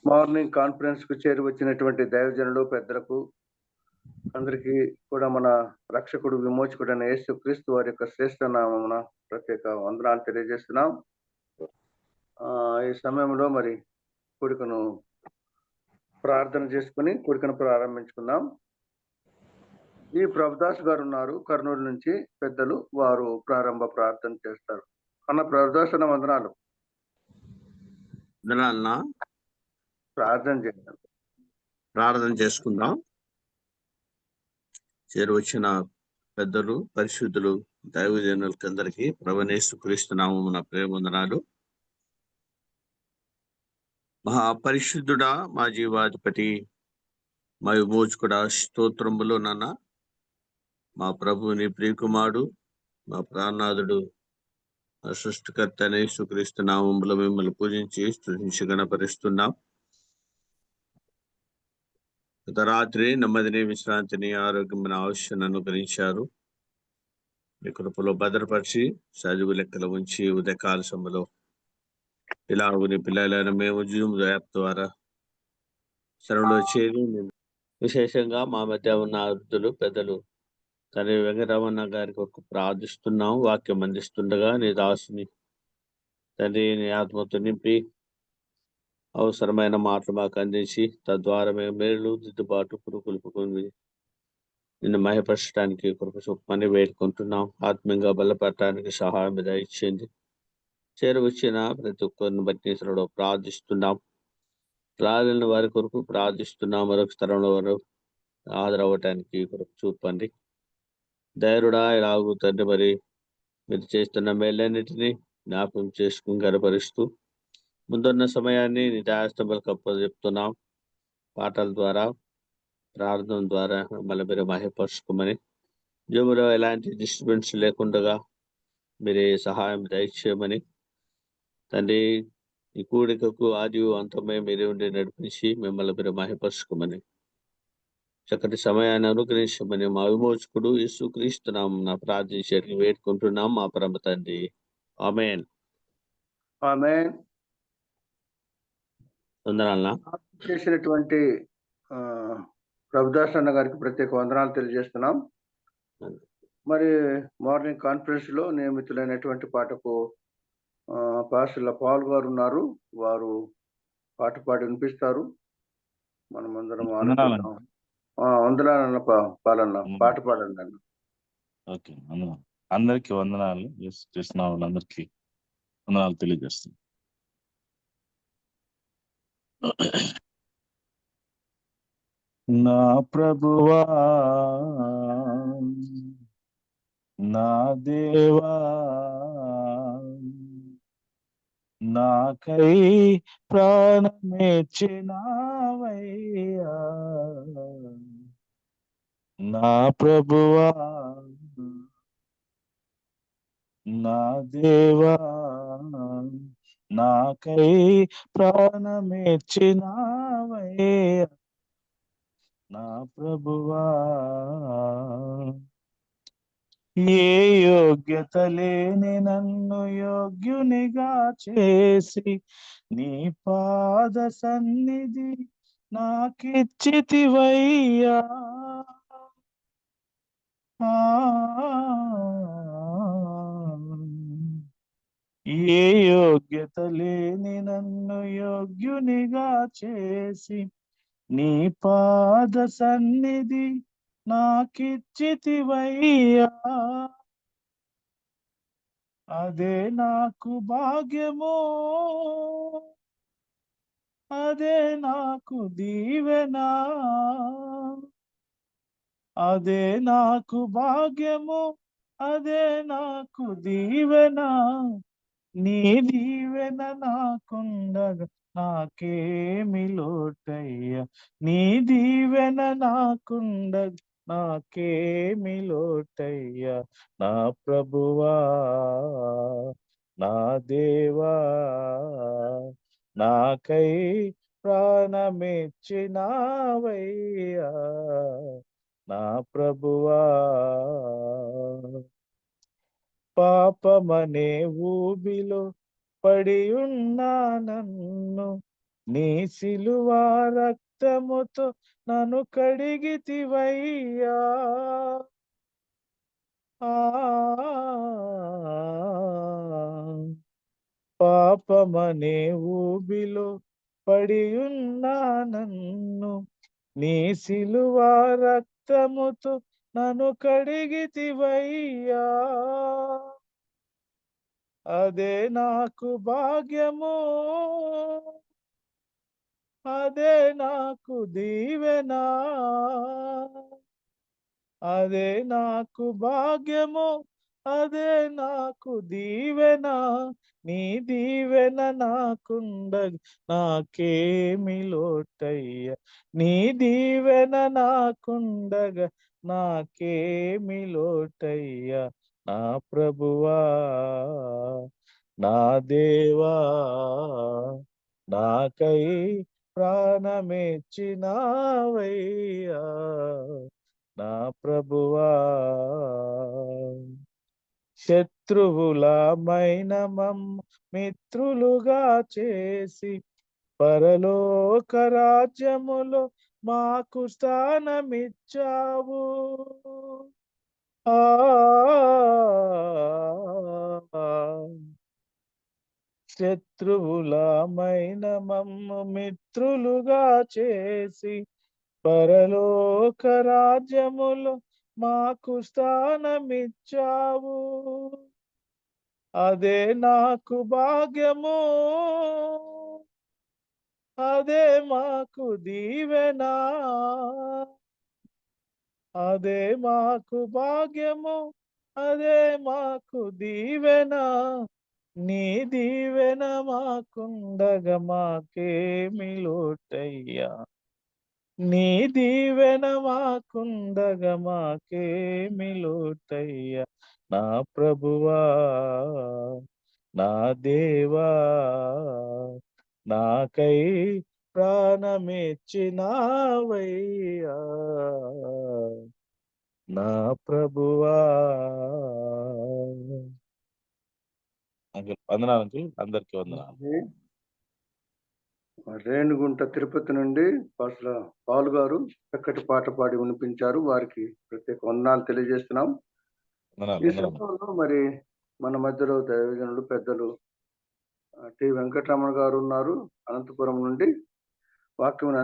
Morning conference కు చేరి వచ్చినటువంటి దైవజనులు పెద్దలకు అందరికీ కూడా మన రక్షకుడు విమోచకుడైన యేసు క్రీస్తు వారి యొక్క శ్రేష్ఠ నామమున ప్రత్యేక వందనాలు తెలియజేస్తున్నాం. ఈ సమయంలో మరి కూడికను ప్రార్థన చేసుకుని కూడికను ప్రారంభించుకుందాం. ఈ ప్రభుదాస్ గారు ఉన్నారు కర్నూలు నుంచి, పెద్దలు వారు ప్రారంభ ప్రార్థన చేస్తారు. అన్న ప్రభుదాస్ అన్న వందనాలు. ప్రార్థన చేసుకుందాం. చేరువచ్చిన పెద్దలు, పరిశుద్ధులు, దైవజనులకి అందరికీ ప్రభువైన యేసుక్రీస్తు నామమున ప్రేమవందనాలు. మహాపరిశుద్ధుడా, మా జీవాధిపతి, మా విమోచకుడా, స్తోత్రములు నాన్న. మా ప్రభుని ప్రియకుమారుడు, మా ప్రాణనాథుడు, మా సృష్టికర్త అయిన యేసుక్రీస్తు నామములో మిమ్మల్ని పూజించి స్తుతించి గణపరుస్తున్నాం. గత రాత్రి నెమ్మదిని, విశ్రాంతిని, ఆరోగ్యమైన ఆయుష్ను అనుగ్రహించారు. మీ కృపలో భద్రపరిచి సజీవ లెక్కలు ఉంచి ఉదయకాల సమయంలో ఇలాగుని పిల్లలైన మేము జూమ్ యాప్ ద్వారా శరణలో చేరి, విశేషంగా మా మధ్య ఉన్న వృద్ధులు, పెద్దలు తండ్రి వెంకటరమణ గారి కొరకు ప్రార్థిస్తున్నాం. వాక్యం అందిస్తుండగా నీ దాసుని తండ్రి నీ ఆత్మతో నింపి అవసరమైన మాటలు మాకు అందించి తద్వారా మేము మేలు దిద్దుబాటు పురుకులుపుకొని నిన్ను మహిపరచడానికి కృప చూపమని వేడుకుంటున్నాం. ఆత్మీయంగా బలపడటానికి సహాయం మీద ఇచ్చింది. చేరువచ్చిన ప్రతి ఒక్కరిని బట్టి ఇతరుడు ప్రార్థిస్తున్నాం. రాలిన వారి కొరకు ప్రార్థిస్తున్నాం. మరొక స్థలంలో వారు హాజరవ్వటానికి కొరకు చూపండి. ధైర్యుడా ఇలాగూ తండ్రి మరి మీరు చేస్తున్న మేలన్నిటినీ జ్ఞాపకం చేసుకుని గనపరుస్తూ ముందున్న సమయాన్ని నిదాస్తములకు అప్పచెప్తున్నాం. పాటల ద్వారా, ప్రార్థన ద్వారా మళ్ళీ మీరు మహిపరుచుకోమని, జూములో ఎలాంటి డిస్టర్బెన్స్ లేకుండా మీరే సహాయం దయచేయమని తండ్రి, ఈ కూడికకు ఆది అంతమే మీరే ఉండి నడిపించి మిమ్మల్ని మీరు మహిపరుచుకోమని, చక్కటి సమయాన్ని అనుగ్రహించమని మా విమోచకుడు యేసుక్రీస్తు నామమున ప్రార్థించి వేడుకుంటున్నాం మా పరమ తండ్రి. ఆమేన్. ఆమేన్. వందనాలనా చేసినటువంటి ప్రభుదాస్ అన్న గారికి ప్రత్యేక వందనాలు తెలియజేస్తున్నాం. మరి మార్నింగ్ కాన్ఫరెన్స్ లో నియమితులైనటువంటి పాటకు పాస్టర్ల పాల్ గారు ఉన్నారు. వారు పాట పాడి వినిపిస్తారు. మనమందరం ఆనందిద్దాం. వందనాలన్న పాలన్న పాట పాడండి అన్న. ఓకే, అందరికి వందనాలు. చేసిన వాళ్ళందరికీ వందనాలు తెలియజేస్తున్నాం. నా ప్రభువా, నా దేవా, నాకై ప్రాణమిచ్చినావయ్యా. నా ప్రభువా, నా దేవా, నాకై ప్రాణమిచ్చినావయ్యా. నా ప్రభువా, ఏ యోగ్యత లేని నన్ను యోగ్యునిగా చేసి నీ పాద సన్నిధి నాకిచ్చితివయ్యా. ఏ యోగ్యత లేని నన్ను యోగ్యునిగా చేసి నీ పాద సన్నిధి నాకిచ్చితివయ్యా. అదే నాకు భాగ్యము, అదే నాకు దీవెనా. అదే నాకు భాగ్యము, అదే నాకు దీవెనా. నీ దీవెన నాకుండగా నాకేమి లోటయ్యా. నీ దీవెన నాకుండగా నాకేమి లోటయ్యా. నా ప్రభువా, నా దేవా, నాకై ప్రాణమిచ్చినావయ్యా. నా ప్రభువా, పాపమనే ఊబిలో పడి ఉన్నా నన్ను నీ సిలువ రక్తముతో నన్ను కడిగితివయ్యా. పాపమనే ఊబిలో పడియున్నా నన్ను నీ సిలువ రక్తముతో నన్ను కడిగితివయ్యా. అదే నాకు భాగ్యము, అదే నాకు దీవెనా, అదే నాకు భాగ్యము, అదే నాకు దీవెనా. నీ దీవెన నాకుండగ నాకేమి లోటయ్య, నీ దీవెన నాకుండగ నాకేమి లోటయ్య. నా ప్రభువా నా దేవా నాకై ప్రాణమిచ్చినావయ్యా. నా ప్రభువా శత్రువులమైన మమ్ము మిత్రులుగా చేసి పరలోక రాజ్యములో మాకు స్థానమిచ్చావు. శత్రువులమైన మమ్ము మిత్రులుగా చేసి పరలోక రాజ్యములో మాకు స్థానమిచ్చావు. అదే నాకు భాగ్యము, అదే మాకు దీవెనా, అదే మాకు భాగ్యము, అదే మాకు దీవెనా. నీ దీవెన మాకుండగ మాకేమి లోటయ్యా, నీ దీవెన మాకుండగ మాకేమి లోటయ్యా. నా ప్రభువా నా దేవా నాకై ప్రాణమిచ్చినావయ్యా. నా ప్రభువా. వందనాలు అంకుల్, అందరికీ వందనాలు. రేణుగుంట తిరుపతి నుండి పాస్టర్ పాల్ గారు చక్కటి పాట పాడి వినిపించారు. వారికి ప్రత్యేక వందనాలు తెలియజేస్తున్నాం. ఈ సమయంలో మరి మన మధ్యలో దైవజనులు పెద్దలు టి వెంకటరమణ గారు ఉన్నారు అనంతపురం నుండి. వాక్యమును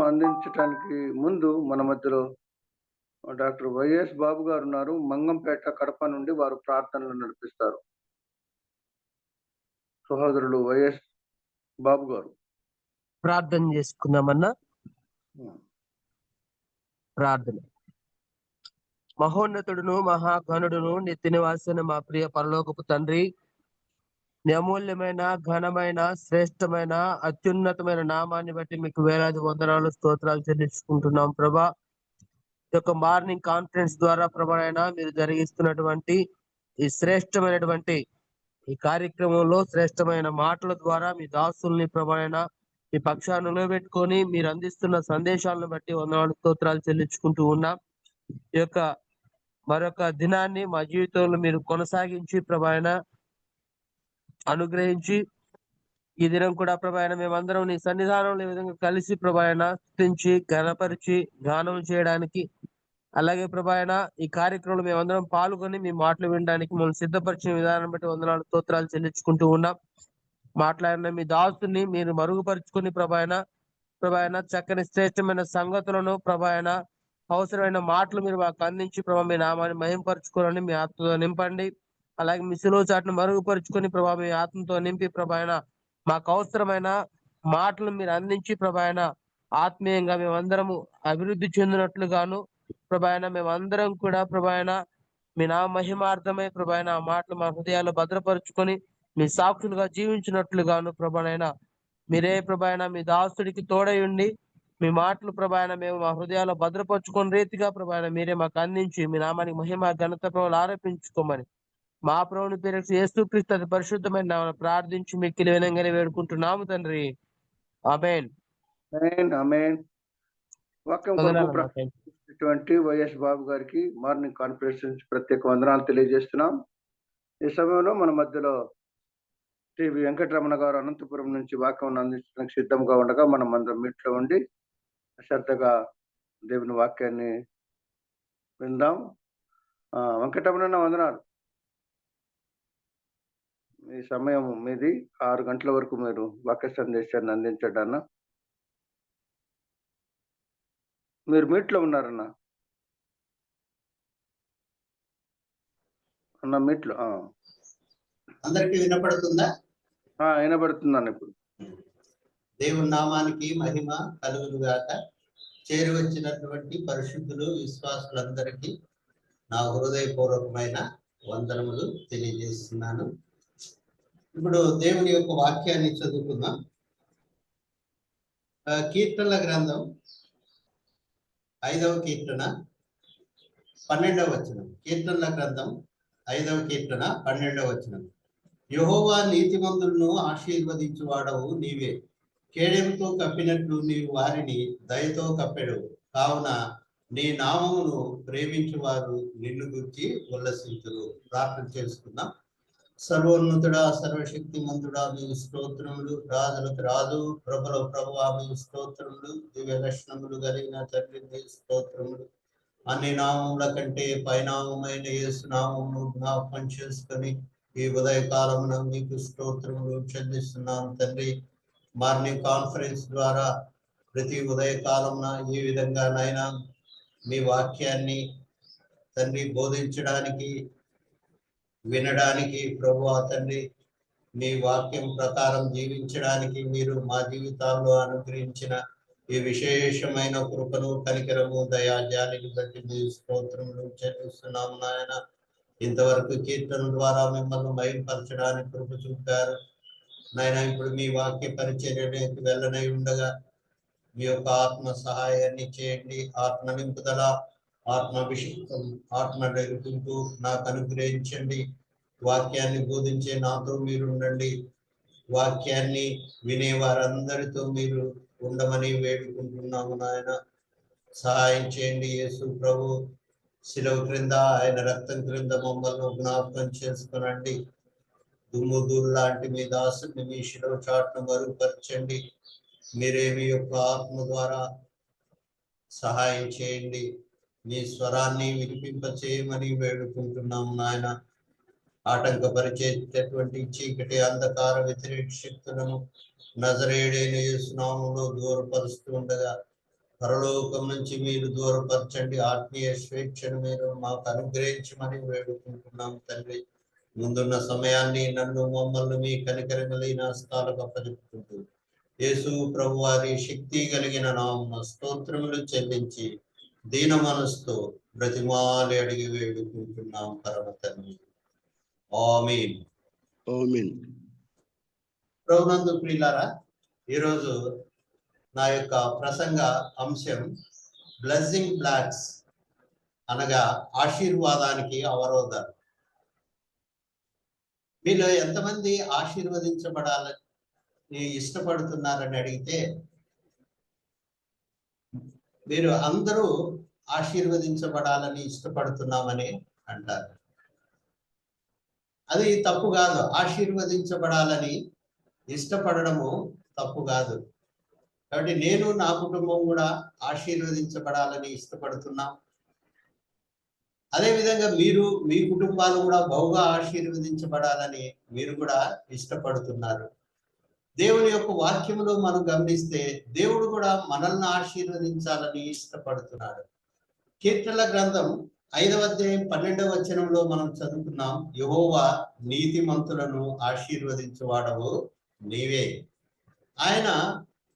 అందించటానికి ముందు మన మధ్యలో డాక్టర్ వైఎస్ బాబు గారు ఉన్నారు, మంగంపేట కడప నుండి. వారు ప్రార్థనలు నడిపిస్తారు. సహోదరులు వైఎస్ బాబు గారు ప్రార్థన చేసుకుందామన్నా. ప్రార్థన. మహోన్నతుడును మహాగణుడును నిత్య నివాసిన మా ప్రియ పరలోకపు తండ్రి, నీ అమూల్యమైన ఘనమైన శ్రేష్టమైన అత్యున్నతమైన నామాన్ని బట్టి మీకు వేలాది వందనాలు స్తోత్రాలు చెల్లించుకుంటున్నాం ప్రభా. ఈ యొక్క మార్నింగ్ కాన్ఫరెన్స్ ద్వారా ప్రభానైనా మీరు జరిగిస్తున్నటువంటి ఈ శ్రేష్టమైనటువంటి ఈ కార్యక్రమంలో శ్రేష్టమైన మాటల ద్వారా మీ దాసుల్ని ప్రభానైనా మీ పక్షాన్ని నిలబెట్టుకొని మీరు అందిస్తున్న సందేశాలను బట్టి వందనాలు స్తోత్రాలు చెల్లించుకుంటూ ఉన్నాం. ఈ యొక్క మరొక దినాన్ని మా జీవితంలో మీరు కొనసాగించి ప్రభానైనా అనుగ్రహించి ఈ దినం కూడా ప్రభాయన మేమందరం నీ సన్నిధానంలో ఈ విధంగా కలిసి ప్రభాయన స్తుతించి ఘనపరిచి గానం చేయడానికి, అలాగే ప్రభాయన ఈ కార్యక్రమంలో మేమందరం పాల్గొని మీ మాటలు వినడానికి మనం సిద్ధపరిచిన విధానం బట్టి వందనాలు స్తోత్రాలు చెల్లించుకుంటూ ఉన్నాం. మాట్లాడిన మీ దాసుని మీరు మరుగుపరుచుకుని ప్రభాయన చక్కని శ్రేష్టమైన సంగతులను ప్రభాయన అవసరమైన మాటలు మీరు మాకు అందించి ప్రభావ మీ నామాన్ని మహింపరచుకోవాలని మీ ఆత్మతో నింపండి. అలాగే మీ సిలువ చాటును మరుగుపరుచుకొని ప్రభావ మీ ఆత్మతో నింపి ప్రభాయన మాకు అవసరమైన మాటలు మీరు అందించి ప్రభాయన ఆత్మీయంగా మేమందరము అభివృద్ధి చెందినట్లుగాను ప్రభాయన మేమందరం కూడా ప్రభాయన మీ నా మహిమార్థమై ప్రభాయన ఆ మాటలు మా హృదయాల్లో భద్రపరుచుకొని మీ సాక్షులుగా జీవించినట్లుగాను ప్రభానైనా మీరే ప్రభాయన మీ దాసుడికి తోడై ఉండి మీ మాటలు ప్రభాయన మేము మా హృదయాల్లో భద్రపరుచుకుని రీతిగా ప్రభాయన మీరే మాకు అందించి మీ నామానికి మహిమ ఘనత ప్రభువులు ఆరోపించుకోమని మా ప్రభుని పేరు యేసుక్రీస్తు అతి పరిశుద్ధమైన నామమున ప్రార్థించి మిక్కిలి వినంగానే వేడుకుంటున్నాము తండ్రి. ఆమేన్. ఆమేన్. వాక్యం కొరకు వైఎస్ బాబు గారికి మార్నింగ్ కాన్ఫరెన్స్ నుంచి ప్రత్యేక వందనాలు తెలియజేస్తున్నాం. ఈ సమయంలో మన మధ్యలో టివి వెంకటరమణ గారు అనంతపురం నుంచి వాక్యం అందించడానికి సిద్ధంగా ఉండగా మనం అందరం మీట్లో ఉండి శ్రద్ధగా దేవుని వాక్యాన్ని విందాం. వెంకటరమణ వందనాలు. ఈ సమయం మీది 6 గంటల వరకు మీరు వాక్య సందేశాన్ని అందించడన్న. మీరు మీట్లో ఉన్నారన్న. అన్న మీట్లో అందరికీ వినపడుతుందా? వినపడుతుందన్న. ఇప్పుడు దేవుని నామానికి మహిమ కలుగును గాక. చేరి వచ్చినటువంటి పరిశుద్ధులు విశ్వాసులందరికీ నా హృదయపూర్వకమైన వందనములు తెలియజేస్తున్నాను. ఇప్పుడు దేవుని యొక్క వాక్యాన్ని చదువుకుందాం. కీర్తనల గ్రంథం 5వ కీర్తన 12వ వచనం. కీర్తనల గ్రంథం 5వ కీర్తన 12వ వచనం. యెహోవా నీతిమంతులను ఆశీర్వదించువాడవు నీవే, కేడెముతో కప్పినట్లు నీవు వారిని దయతో కప్పెడవు. కావున నీ నామమును ప్రేమించువారు నిన్ను గురించి ఉల్లసించురు. ప్రార్థన చేసుకుందాం. సర్వోన్నతుడా, సర్వశక్తిమంతుడా, మీ స్తోత్రములు. రాజులకు రాజు, ప్రభుల ప్రభువా, మీ స్తోత్రములు. దివ్య లక్షణములు కలిగిన తండ్రి, మీ స్తోత్రములు. అన్ని నామముల కంటే పైనామమైన యేసు నామమును జ్ఞాపకం చేసుకొని ఈ ఉదయకాలమున మీకు స్తోత్రములు చెల్లిస్తున్నాం తండ్రి. మార్నింగ్ కాన్ఫరెన్స్ ద్వారా ప్రతి ఉదయకాలమున ఈ విధంగా నైనా మీ వాక్యాన్ని తండ్రి బోధించడానికి, వినడానికి, ప్రభువా తండ్రి మీ వాక్యం ప్రకారం జీవించడానికి మీరు మా జీవితాల్లో అనుగ్రహించిన ఈ విశేషమైన కృపను, కనికరము, దయా జాలిని బట్టి మీ స్తోత్రములు చెల్లిస్తున్నాము నాయన. ఇంతవరకు కీర్తన ద్వారా మిమ్మల్ని మహిమపరచడానికి కృప చూపారు నాయన. ఇప్పుడు మీ వాక్య పరిచర్యకు వెళ్ళనై ఉండగా మీ యొక్క ఆత్మ సహాయాన్ని చేయండి. ఆత్మ నింపుదల, ఆత్మాభిషేకం, ఆత్మ నడిపింపు నాకు అనుగ్రహించండి. వాక్యాన్ని బోధించే నాతో మీరు ఉండండి. వాక్యాన్ని వినే వారందరితో మీరు ఉండమని వేడుకుంటున్నాము నాయన. సహాయం చేయండి యేసు ప్రభు. శిలువ క్రింద ఆయన రక్తం క్రింద మమ్మల్ని జ్ఞాపకం చేసుకునండి. దుమ్ము ధూళి లాంటి మీ దాసుని మీ శిలువ చాటును మరుగుపరచండి. మీరే మీ యొక్క ఆత్మ ద్వారా సహాయం చేయండి. మీ స్వరాన్ని వినిపింప చేయమని వేడుకుంటున్నాము నాయన. ఆటంకపరిచేటటువంటి చీకటి, అంధకార వ్యతిరేక శక్తులను నజరేయుడైన యేసు నామములో దూరపరుస్తూ ఉండగా పరలోకం నుంచి మీరు దూరపరచండి. ఆత్మీయ స్వేచ్ఛను మీరు మాకు అనుగ్రహించమని వేడుకుంటున్నాం తండ్రి. ముందున్న సమయాన్ని, నన్ను, మమ్మల్ని మీ కనికరమైన హస్తాలకు అప్పచెప్పుకుంటూ యేసు ప్రభు వారి శక్తి కలిగిన నామమున స్తోత్రములు చెల్లించి దీన మనసుతో బ్రతిమాలి అడిగి వేడుకుంటున్నాం పరమ తండ్రి. ఆమేన్. ఆమేన్. ప్రభునందు ప్రియులారా, ఈరోజు నా యొక్క ప్రసంగ అంశం బ్లెస్సింగ్ బ్లాక్స్, అనగా ఆశీర్వాదానికి అవరోధాలు. మీలో ఎంతమంది ఆశీర్వదించబడాలని ఇష్టపడుతున్నారని అడిగితే మీరు అందరూ ఆశీర్వదించబడాలని ఇష్టపడుతున్నామని అంటారు. అది తప్పు కాదు. ఆశీర్వదించబడాలని ఇష్టపడడము తప్పు కాదు. కాబట్టి నేను, నా కుటుంబం కూడా ఆశీర్వదించబడాలని ఇష్టపడుతున్నాం. అదేవిధంగా మీరు, మీ కుటుంబాలు కూడా బహుగా ఆశీర్వదించబడాలని మీరు కూడా ఇష్టపడుతున్నారు. దేవుని యొక్క వాక్యములో మనం గమనిస్తే దేవుడు కూడా మనల్ని ఆశీర్వదించాలని ఇష్టపడుతున్నాడు. కీర్తనల గ్రంథం 5వ అధ్యాయం 12వ వచనంలో మనం చదువుకున్నాం, యెహోవా నీతిమంతులను ఆశీర్వదించువాడవు నీవే. ఆయన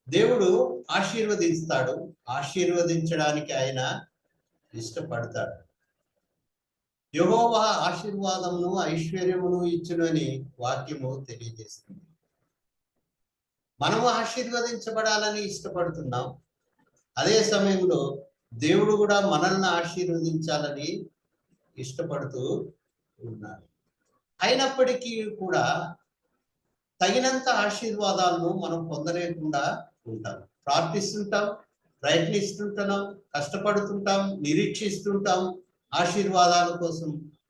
దేవుడు ఆశీర్వదిస్తాడు. ఆశీర్వదించడానికి ఆయన ఇష్టపడతాడు. యెహోవా ఆశీర్వాదమును ఐశ్వర్యమును ఇచ్చునని వాక్యము తెలియజేస్తుంది. మనము ఆశీర్వదించబడాలని ఇష్టపడుతున్నాం. అదే సమయంలో దేవుడు కూడా మనల్ని ఆశీర్వదించాలని ఇష్టపడుతూ ఉన్నాడు. అయినప్పటికీ కూడా తగినంత ఆశీర్వాదాలను మనం పొందలేకుండా ఉంటాం. ప్రార్థిస్తుంటాం, ప్రయత్నిస్తుంటున్నాం, కష్టపడుతుంటాం, నిరీక్షిస్తుంటాం ఆశీర్వాదాల కోసం.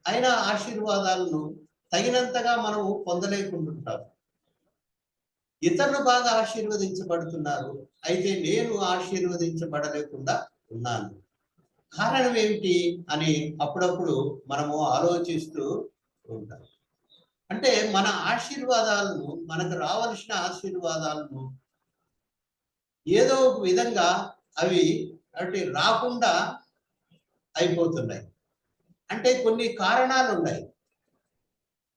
అయినా ఆశీర్వాదాలను తగినంతగా మనము పొందలేకుంటుంటాం. ఇతరులు బాగా ఆశీర్వదించబడుతున్నారు, అయితే నేను ఆశీర్వదించబడలేకుండా ఉన్నాను. కారణం ఏమిటి అని అప్పుడప్పుడు మనము ఆలోచిస్తూ ఉంటాం. అంటే మన ఆశీర్వాదాలను, మనకు రావాల్సిన ఆశీర్వాదాలను ఏదో ఒక విధంగా అవి అంటే రాకుండా అయిపోతున్నాయి. అంటే కొన్ని కారణాలు ఉన్నాయి.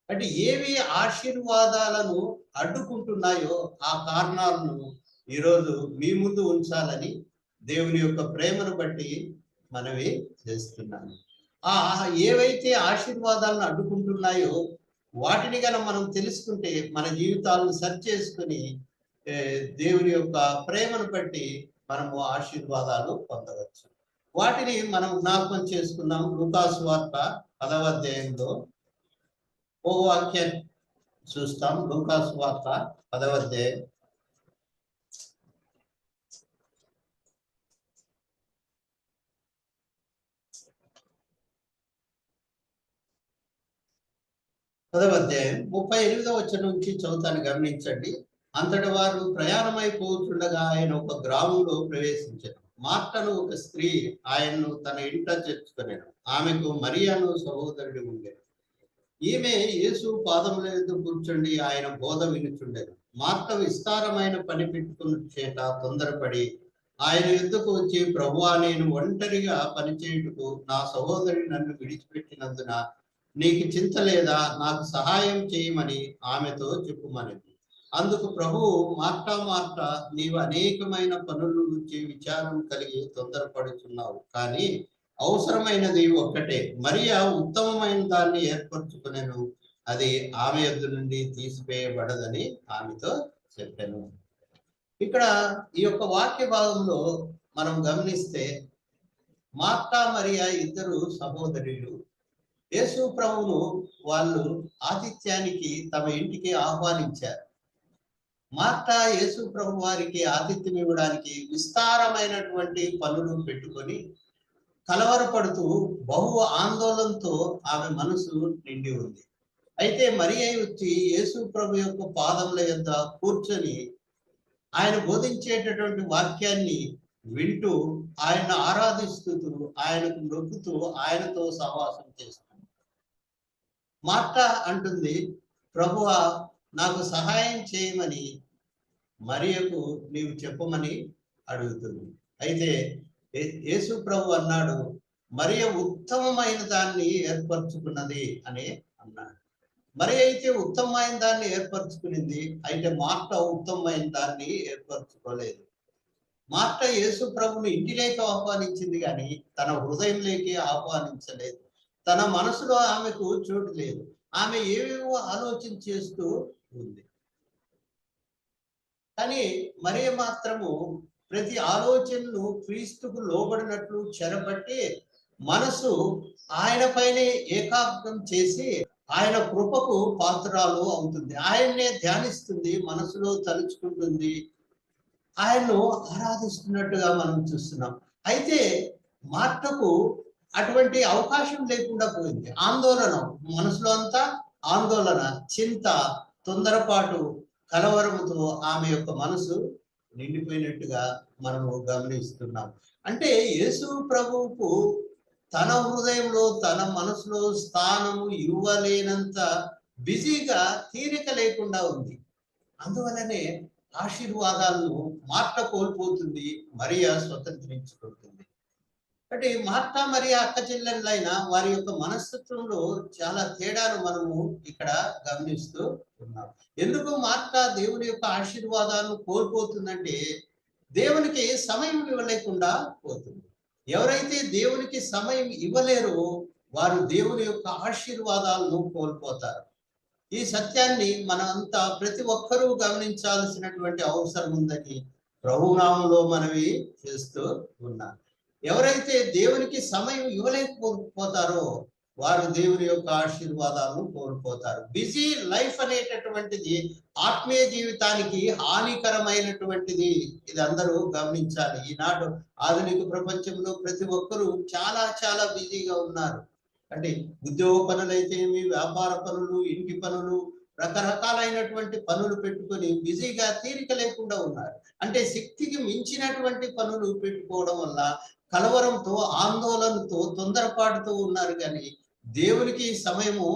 అంటే ఏవి ఆశీర్వాదాలను అడ్డుకుంటున్నాయో ఆ కారణాలను ఈరోజు మీ ముందు ఉంచాలని దేవుని యొక్క ప్రేమను బట్టి మనవి చేస్తున్నాను. ఆ ఏవైతే ఆశీర్వాదాలను అడ్డుకుంటున్నాయో వాటిని గన మనం తెలుసుకుంటే మన జీవితాలను సరి చేసుకుని దేవుని యొక్క ప్రేమను బట్టి మనము ఆశీర్వాదాలు పొందవచ్చు. వాటిని మనం జ్ఞాపకం చేసుకున్నాం. లూకాసు వార్త 10వ అధ్యాయంలో ఓ వాక్యాన్ని చూస్తాం. లూకాసు వార్త 10వ అధ్యాయం 10వ అధ్యాయం 38వ వచనం నుంచి చదువుతాను, గమనించండి. అంతటి వారు ప్రయాణమైపోతుండగా ఆయన ఒక గ్రామంలో ప్రవేశించారు. మార్తను ఒక స్త్రీ ఆయన్ను తన ఇంట చేర్చుకునేను. ఆమెకు మరియను సహోదరుడు ఉండేది. ఈమె యేసు పాదముల యొద్ద కూర్చుండి ఆయన బోధ వినుచుండెను. మార్త విస్తారమైన పని పెట్టుకున్న చేత తొందరపడి ఆయన యుద్ధకు వచ్చి, ప్రభువా, నేను ఒంటరిగా పనిచేయుటకు నా సహోదరి నన్ను విడిచిపెట్టినందున నీకు చింత లేదా? నాకు సహాయం చేయమని ఆమెతో చెప్పుమనిది. అందుకు ప్రభువు, మార్తా మార్తా, నీవు అనేకమైన పనుల నుంచి విచారం కలిగి తొందరపడుచున్నావు, కానీ అవసరమైనది ఒక్కటే. మరియా ఉత్తమమైన దాన్ని ఏర్పరచుకునేను, అది ఆమె యొద్ద నుండి తీసివేయబడదని ఆమెతో చెప్పాను. ఇక్కడ ఈ యొక్క వాక్య భాగంలో మనం గమనిస్తే మార్తా మరియా ఇద్దరు సహోదరులు యేసు ప్రభువును వాళ్ళు ఆతిథ్యానికి తమ ఇంటికి ఆహ్వానించారు. మార్తా యేసు ప్రభు వారికి ఆతిథ్యం ఇవ్వడానికి విస్తారమైనటువంటి పనులు పెట్టుకొని కలవరపడుతూ బహు ఆందోళనతో ఆమె మనసు నిండి ఉంది. అయితే మరియ వచ్చి యేసు ప్రభు యొక్క పాదముల యొద్ద కూర్చొని ఆయన బోధించేటటువంటి వాక్యాన్ని వింటూ, ఆయన ఆరాధిస్తూ, ఆయనకు నొక్కుతూ, ఆయనతో సహవాసం చేస్తుంది. మార్తా అంటుంది, ప్రభువా, నాకు సహాయం చేయమని మరియకు నీవు చెప్పమని అడుగుతుంది. అయితే యేసు ప్రభు అన్నాడు, మరియ ఉత్తమమైన దాన్ని ఏర్పరచుకున్నది అని అన్నాడు. మరి అయితే ఉత్తమమైన దాన్ని ఏర్పరచుకునింది, అయితే మార్త ఉత్తమమైన దాన్ని ఏర్పరచుకోలేదు. మార్త యేసు ప్రభుని ఇంటిలోకి ఆహ్వానించింది, కానీ తన హృదయంలోకి ఆహ్వానించలేదు. తన మనసులో ఆమెకు చోటు లేదు. ఆమె ఏవేవో ఆలోచన చేస్తూ ఉంది. కానీ మరియ మాత్రము ప్రతి ఆలోచనను క్రీస్తుకు లోబడినట్లు చెరపట్టి మనసు ఆయన పైనే ఏకాగ్రం చేసి ఆయన కృపకు పాత్రాలు అవుతుంది. ఆయన్నే ధ్యానిస్తుంది, మనసులో తలుచుకుంటుంది, ఆయన్ను ఆరాధిస్తున్నట్టుగా మనం చూస్తున్నాం. అయితే మార్తకు అటువంటి అవకాశం లేకుండా పోయింది. ఆందోళన, మనసులో అంతా ఆందోళన, చింత, తొందరపాటు, కలవరముతో ఆమె యొక్క మనసు నిండిపోయినట్టుగా మనము గమనిస్తున్నాం. అంటే యేసు ప్రభువుకు తన హృదయంలో, తన మనసులో స్థానము ఇవ్వలేనంత బిజీగా, తీరిక లేకుండా ఉంది. అందువలనే ఆశీర్వాదాలను మార్త కోల్పోతుంది, మరియా స్వతంత్రించుకుంటుంది. అంటే మార్తా మరియా అక్క చెల్లెళ్ళైన వారి యొక్క మనస్తత్వంలో చాలా తేడాను మనము ఇక్కడ గమనిస్తూ ఉన్నాం. ఎందుకు మార్తా దేవుని యొక్క ఆశీర్వాదాలను కోల్పోతుందంటే, దేవునికి సమయం ఇవ్వలేకుండా పోతుంది. ఎవరైతే దేవునికి సమయం ఇవ్వలేరో వారు దేవుని యొక్క ఆశీర్వాదాలను కోల్పోతారు. ఈ సత్యాన్ని మనమంతా ప్రతి ఒక్కరూ గమనించాల్సినటువంటి అవసరం ఉందని ప్రభునామంలో మనవి చేస్తూ ఉన్నాం. ఎవరైతే దేవునికి సమయం ఇవ్వలేకపోతారో వారు దేవుని యొక్క ఆశీర్వాదాలను కోల్పోతారు. బిజీ లైఫ్ అనేటటువంటిది ఆత్మీయ జీవితానికి హానికరమైనటువంటిది. ఇది అందరూ గమనించాలి. ఈనాడు ఆధునిక ప్రపంచంలో ప్రతి ఒక్కరూ చాలా చాలా బిజీగా ఉన్నారు. అంటే ఉద్యోగ పనులు అయితేమి, వ్యాపార పనులు, ఇంటి పనులు, రకరకాలైనటువంటి పనులు పెట్టుకొని బిజీగా తీరిక లేకుండా ఉన్నారు. అంటే శక్తికి మించినటువంటి పనులు పెట్టుకోవడం వల్ల కలవరంతో, ఆందోళనతో, తొందరపాటుతో ఉన్నారు. కానీ దేవునికి సమయము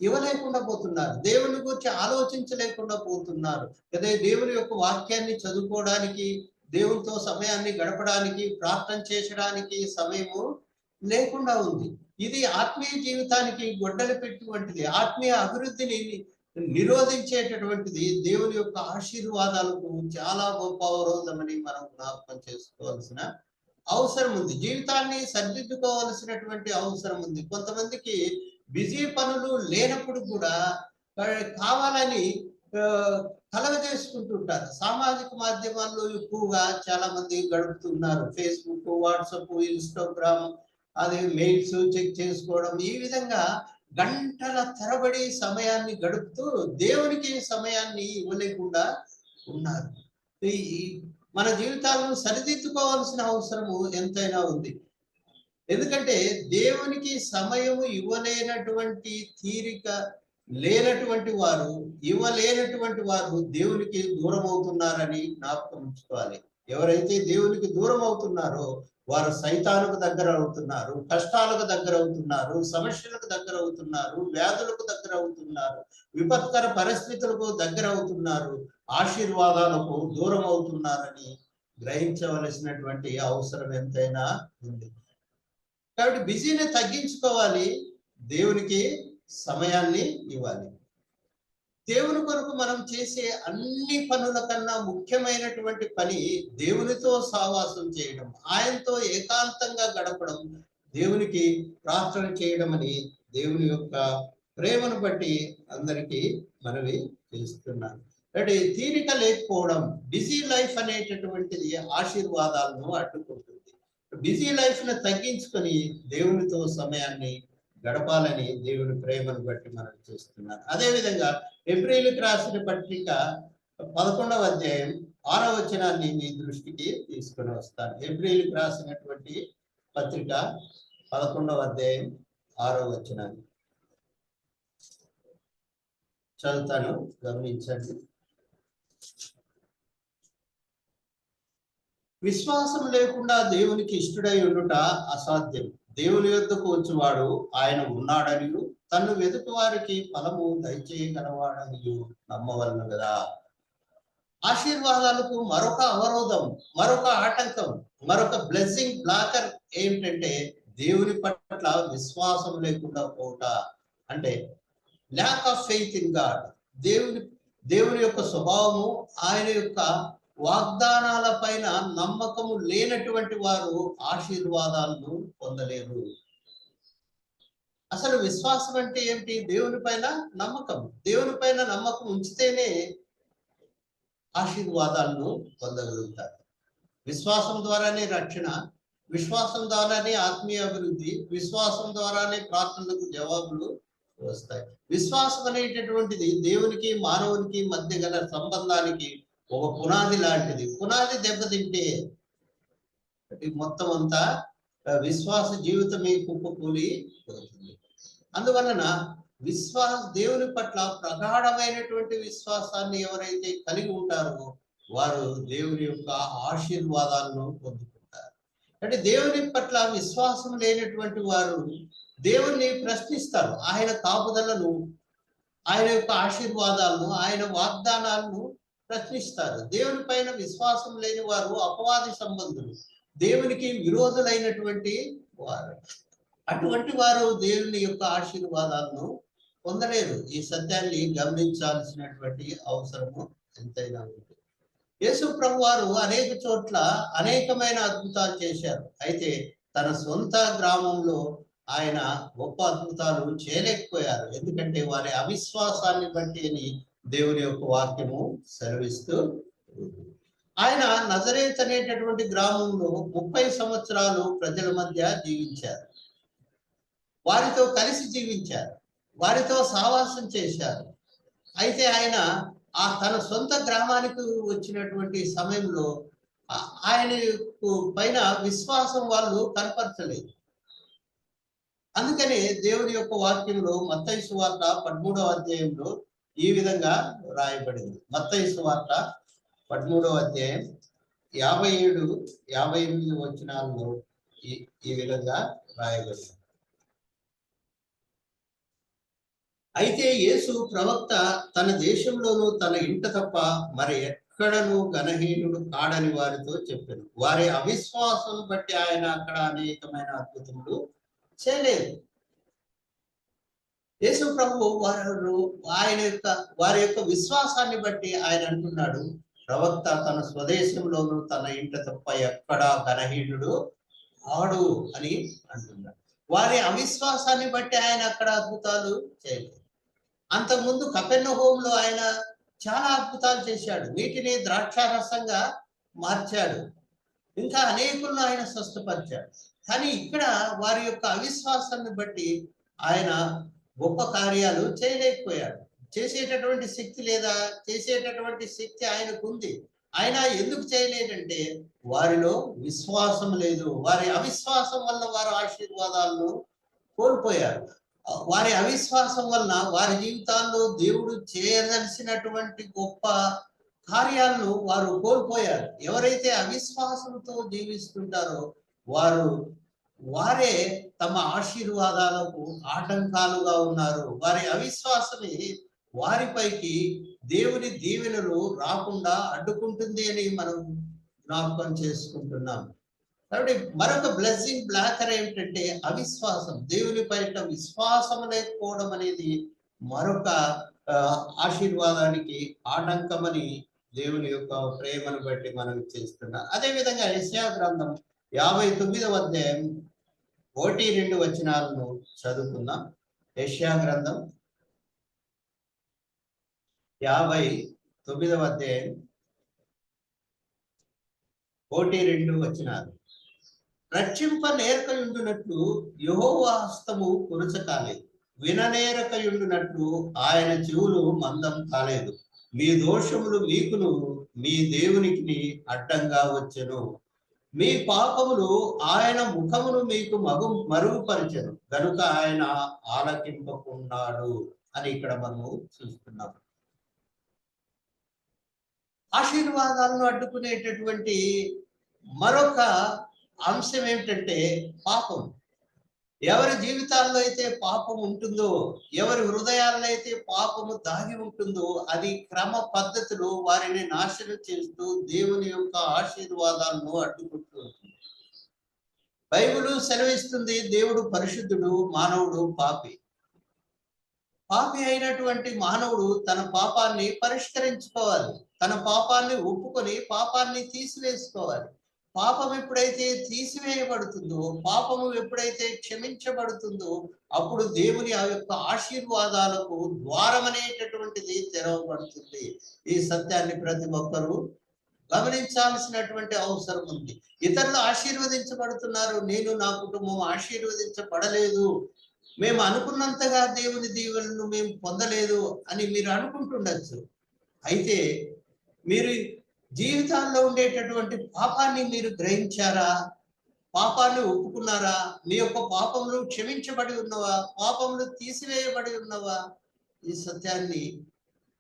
ఇవ్వలేకుండా పోతున్నారు. దేవుని గురించి ఆలోచించలేకుండా పోతున్నారు. అదే దేవుని యొక్క వాక్యాన్ని చదువుకోవడానికి, దేవునితో సమయాన్ని గడపడానికి, ప్రార్థన చేసడానికి సమయము లేకుండా ఉంది. ఇది ఆత్మీయ జీవితానికి గొడ్డలి పెట్టి వంటిది. ఆత్మీయ అభివృద్ధిని నిరోధించేటటువంటిది. దేవుని యొక్క ఆశీర్వాదాలకు చాలా గొప్ప అవరోధమని మనం జ్ఞాపకం చేసుకోవాల్సిన అవసరం ఉంది. జీవితాన్ని సరిదిద్దుకోవాల్సినటువంటి అవసరం ఉంది. కొంతమందికి బిజీ పనులు లేనప్పుడు కూడా కావాలని కలగజేసుకుంటుంటారు. సామాజిక మాధ్యమాల్లో ఎక్కువగా చాలా మంది గడుపుతున్నారు. ఫేస్బుక్, వాట్సాప్, ఇన్స్టాగ్రామ్, అది మెయిల్స్ చెక్ చేసుకోవడం, ఈ విధంగా గంటల తరబడి సమయాన్ని గడుపుతూ దేవునికి సమయాన్ని ఇవ్వలేకుండా ఉన్నారు. మన జీవితాలను సరిదిద్దుకోవాల్సిన అవసరము ఎంతైనా ఉంది. ఎందుకంటే దేవునికి సమయము ఇవ్వలేనటువంటి తీరిక లేనటువంటి వారు, ఇవ్వలేనటువంటి వారు దేవునికి దూరం అవుతున్నారని జ్ఞాపకం ఉంచుకోవాలి. ఎవరైతే దేవునికి దూరం అవుతున్నారో వారు సైతానుకు దగ్గర అవుతున్నారు, కష్టాలకు దగ్గర అవుతున్నారు, సమస్యలకు దగ్గర అవుతున్నారు, వ్యాధులకు దగ్గర అవుతున్నారు, విపత్కర పరిస్థితులకు దగ్గర అవుతున్నారు, ఆశీర్వాదాలకు దూరం అవుతున్నారని గ్రహించవలసినటువంటి అవసరం ఎంతైనా ఉంది. కాబట్టి బిజీని తగ్గించుకోవాలి, దేవునికి సమయాన్ని ఇవ్వాలి. దేవుని కొరకు మనం చేసే అన్ని పనుల కన్నా ముఖ్యమైనటువంటి పని దేవునితో సావాసం చేయడం, ఆయనతో ఏకాంతంగా గడపడం, దేవునికి ప్రార్థన చేయడం అని దేవుని యొక్క ప్రేమను బట్టి అందరికీ మనవి చేస్తున్నాను. అంటే తీరిక లేకపోవడం, బిజీ లైఫ్ అనేటటువంటిది ఆశీర్వాదాలను అడ్డుకుంటుంది. బిజీ లైఫ్ ను తగ్గించుకొని దేవునితో సమయాన్ని గడపాలని దేవుని ప్రేమను బట్టి మనం చేస్తున్నాను. అదేవిధంగా హెబ్రీయులకు రాసిన పత్రిక 11వ అధ్యాయం 6వ వచనాన్ని మీ దృష్టికి తీసుకొని వస్తాను. హెబ్రీయులకు రాసినటువంటి పత్రిక 11వ అధ్యాయం 6వ వచనాన్ని చదువుతాను, గమనించండి. విశ్వాసం లేకుండా దేవునికి ఇష్టడై ఉండుట అసాధ్యం. దేవుని యొద్దకు వచ్చేవాడు ఆయన ఉన్నాడని, తను వెతుకు వారికి ఫలము దయచేయగలవాడని నమ్మవలను కదా. ఆశీర్వాదాలకు మరొక అవరోధం, మరొక ఆటంకం, మరొక బ్లెస్సింగ్ బ్లాకర్ ఏంటంటే దేవుని పట్ల విశ్వాసం లేకుండా పోవుట. అంటే lack of faith in God. దేవుని యొక్క స్వభావము, ఆయన యొక్క వాగ్దానాల పైన నమ్మకము లేనటువంటి వారు ఆశీర్వాదాలను పొందలేరు. అసలు విశ్వాసం అంటే ఏంటి? దేవుని పైన నమ్మకం. దేవుని పైన నమ్మకం ఉంచితేనే ఆశీర్వాదాలను పొందగలుగుతారు. విశ్వాసం ద్వారానే రక్షణ, విశ్వాసం ద్వారానే ఆత్మీయ అభివృద్ధి, విశ్వాసం ద్వారానే ప్రార్థనలకు జవాబులు వస్తాయి. విశ్వాసం అనేటటువంటిది దేవునికి మానవునికి మధ్య గల సంబంధానికి ఒక పునాది లాంటిది. పునాది దెబ్బతింటే మొత్తం అంతా విశ్వాస జీవితమే కుప్పకూలి పోతుంది. అందువలన దేవుని పట్ల ప్రగాఢమైనటువంటి విశ్వాసాన్ని ఎవరైతే కలిగి ఉంటారో వారు దేవుని యొక్క ఆశీర్వాదాలను పొందుకుంటారు. అంటే దేవుని పట్ల విశ్వాసం లేనటువంటి వారు దేవుణ్ణి ప్రశ్నిస్తారు. ఆయన కాపుదలను, ఆయన యొక్క ఆశీర్వాదాలను, ఆయన వాగ్దానాలను ప్రశ్నిస్తారు. దేవుని పైన విశ్వాసం లేని వారు అపవాది సంబంధులు, దేవునికి విరోధులైనటువంటి వారు. అటువంటి వారు దేవుని యొక్క ఆశీర్వాదాలను పొందలేరు. ఈ సత్యాన్ని గమనించాల్సినటువంటి అవసరము ఎంతైనా ఉంది. యేసు ప్రభు వారు అనేక చోట్ల అనేకమైన అద్భుతాలు చేశారు. అయితే తన సొంత గ్రామంలో ఆయన గొప్ప అద్భుతాలు చేయలేకపోయారు. ఎందుకంటే వారి అవిశ్వాసాన్ని బట్టి అని దేవుని యొక్క వాక్యము సెలవిస్తూ, ఆయన నజరేత్ అనేటటువంటి గ్రామంలో 30 సంవత్సరాలు ప్రజల మధ్య జీవించారు. వారితో కలిసి జీవించారు, వారితో సావాసం చేశారు. అయితే ఆయన తన సొంత గ్రామానికి వచ్చినటువంటి సమయంలో ఆయన పైన విశ్వాసం వాళ్ళు కనపరచలేదు. అందుకనే దేవుని యొక్క వాక్యంలో మత్తయి సువార్త 13వ అధ్యాయంలో ఈ విధంగా రాయబడింది. మత్తయి సువార్త 13వ అధ్యాయం 57-58 వచనాల్లో ఈ విధంగా రాయబడింది. అయితే యేసు ప్రవక్త తన దేశంలోనూ తన ఇంట తప్ప మరి ఎక్కడను ఘనహీనుడు కాడని వారితో చెప్పాను. వారి అవిశ్వాసం బట్టి ఆయన అక్కడ అనేకమైన అద్భుతములు చేయలేదు. యేసు ప్రభు వారి యొక్క విశ్వాసాన్ని బట్టి ఆయన అంటున్నాడు, ప్రవక్త తన స్వదేశంలోనూ తన ఇంట తప్ప ఎక్కడా ఘనహీనుడు ఆడు అని అంటున్నాడు. వారి అవిశ్వాసాన్ని బట్టి ఆయన అక్కడ అద్భుతాలు చేయలేదు. అంతకుముందు కపెర్నహూములో ఆయన చాలా అద్భుతాలు చేశాడు. నీటిని ద్రాక్షారసంగా మార్చాడు. ఇంకా అనేకులను ఆయన స్వస్థపరిచాడు. కానీ ఇక్కడ వారి యొక్క అవిశ్వాసాన్ని బట్టి ఆయన గొప్ప కార్యాలు చేయలేకపోయాడు. చేసేటటువంటి శక్తి లేదా? చేసేటటువంటి శక్తి ఆయనకు ఉంది. ఆయన ఎందుకు చేయలేదంటే వారిలో విశ్వాసం లేదు. వారి అవిశ్వాసం వల్ల వారు ఆశీర్వాదాలను కోల్పోయారు. వారి అవిశ్వాసం వలన వారి జీవితాల్లో దేవుడు చేయదలిసినటువంటి గొప్ప కార్యాలను వారు కోల్పోయారు. ఎవరైతే అవిశ్వాసంతో జీవిస్తుంటారో వారే తమ ఆశీర్వాదాలకు ఆటంకాలుగా ఉన్నారు. వారి అవిశ్వాసమే వారిపైకి దేవుని దీవెనలు రాకుండా అడ్డుకుంటుంది అని మనం జ్ఞాపకం చేసుకుంటున్నాం. కాబట్టి మరొక బ్లెస్సింగ్ బ్లాకర్ ఏమిటంటే అవిశ్వాసం. దేవుని పైన విశ్వాసం లేకపోవడం అనేది మరొక ఆశీర్వాదానికి ఆటంకమని దేవుని యొక్క ప్రేమను బట్టి మనం చేస్తున్నాం. అదేవిధంగా యెషయా గ్రంథం 59వ అధ్యాయం 1-2 వచనాలను చదువుకుందాం. యెషయా గ్రంథం 59వ అధ్యాయం 1-2 వచనాలు. రక్షింప నేర్కయుండునట్లు యెహోవా హస్తము కురుచ కాలేదు, విననేరకయుండునట్లు ఆయన చెవులు మందం కాలేదు. మీ దోషములు మీకును మీ దేవునికి అడ్డంగా వచ్చెను. మీ పాపములు ఆయన ముఖమును మీకు మరుగుపరిచెను గనుక ఆయన ఆలకింపకున్నాడు అని ఇక్కడ మనము చూస్తున్నాం. ఆశీర్వాదాలను అడ్డుకునేటటువంటి మరొక అంశం ఏమిటంటే పాపం. ఎవరి జీవితాల్లో అయితే పాపం ఉంటుందో, ఎవరి హృదయాల్లో అయితే పాపము దాగి ఉంటుందో అది క్రమ పద్ధతిలో వారిని నాశనం చేస్తూ దేవుని యొక్క ఆశీర్వాదాలను అడ్డుకుంటూ ఉంటుంది. బైబిలు సెలవిస్తుంది, దేవుడు పరిశుద్ధుడు, మానవుడు పాపి. పాపి అయినటువంటి మానవుడు తన పాపాన్ని పరిష్కరించుకోవాలి. తన పాపాన్ని ఒప్పుకొని పాపాన్ని తీసివేసుకోవాలి. పాపం ఎప్పుడైతే తీసివేయబడుతుందో, పాపము ఎప్పుడైతే క్షమించబడుతుందో అప్పుడు దేవుని ఆ యొక్క ఆశీర్వాదాలకు ద్వారం అనేటటువంటిది తెరవబడుతుంది. ఈ సత్యాన్ని ప్రతి ఒక్కరూ గమనించాల్సినటువంటి అవసరం ఉంది. ఇతరులు ఆశీర్వదించబడుతున్నారు, నేను నా కుటుంబం ఆశీర్వదించబడలేదు, మేము అనుకున్నంతగా దేవుని దీవెనను మేము పొందలేదు అని మీరు అనుకుంటుండొచ్చు. అయితే మీరు జీవితాల్లో ఉండేటటువంటి పాపాన్ని మీరు గ్రహించారా? పాపాన్ని ఒప్పుకున్నారా? మీ యొక్క పాపములు క్షమించబడి ఉన్నవా? పాపములు తీసివేయబడి ఉన్నవా? ఈ సత్యాన్ని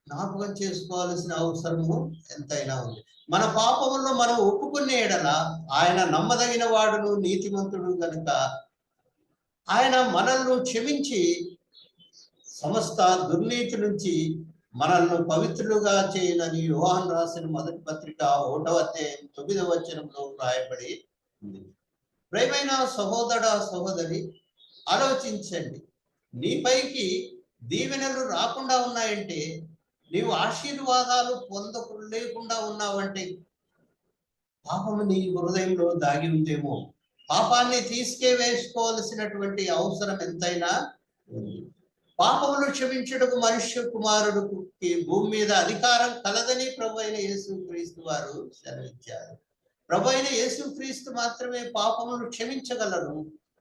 జ్ఞాపకం చేసుకోవాల్సిన అవసరము ఎంతైనా ఉంది. మన పాపములను మనం ఒప్పుకునే ఎడల ఆయన నమ్మదగిన వాడును నీతిమంతుడు కనుక ఆయన మనల్ని క్షమించి సమస్త దుర్నీతి నుంచి మనల్ని పవిత్రులుగా చేయనని యోహాను రాసిన మొదటి పత్రిక 1వ అధ్యాయం 9వ వచనంలో రాయబడి ఉంది. ప్రియమైన సహోదర సహోదరి, ఆలోచించండి. నీపైకి దీవెనలు రాకుండా ఉన్నాయంటే, నీవు ఆశీర్వాదాలు పొందలేకుండా ఉన్నావంటే పాపము నీ హృదయంలో దాగి ఉందేమో. పాపాన్ని తీసుకువేసుకోవాల్సినటువంటి అవసరం ఎంతైనా ఉంది. పాపములు క్షమించుటకు మనుష్య కుమారుడికి భూమి మీద అధికారం కలదని ప్రభువైన యేసుక్రీస్తు వారు సెలవిచ్చారు. ప్రభువైన యేసుక్రీస్తు మాత్రమే పాపములను క్షమించగలరు,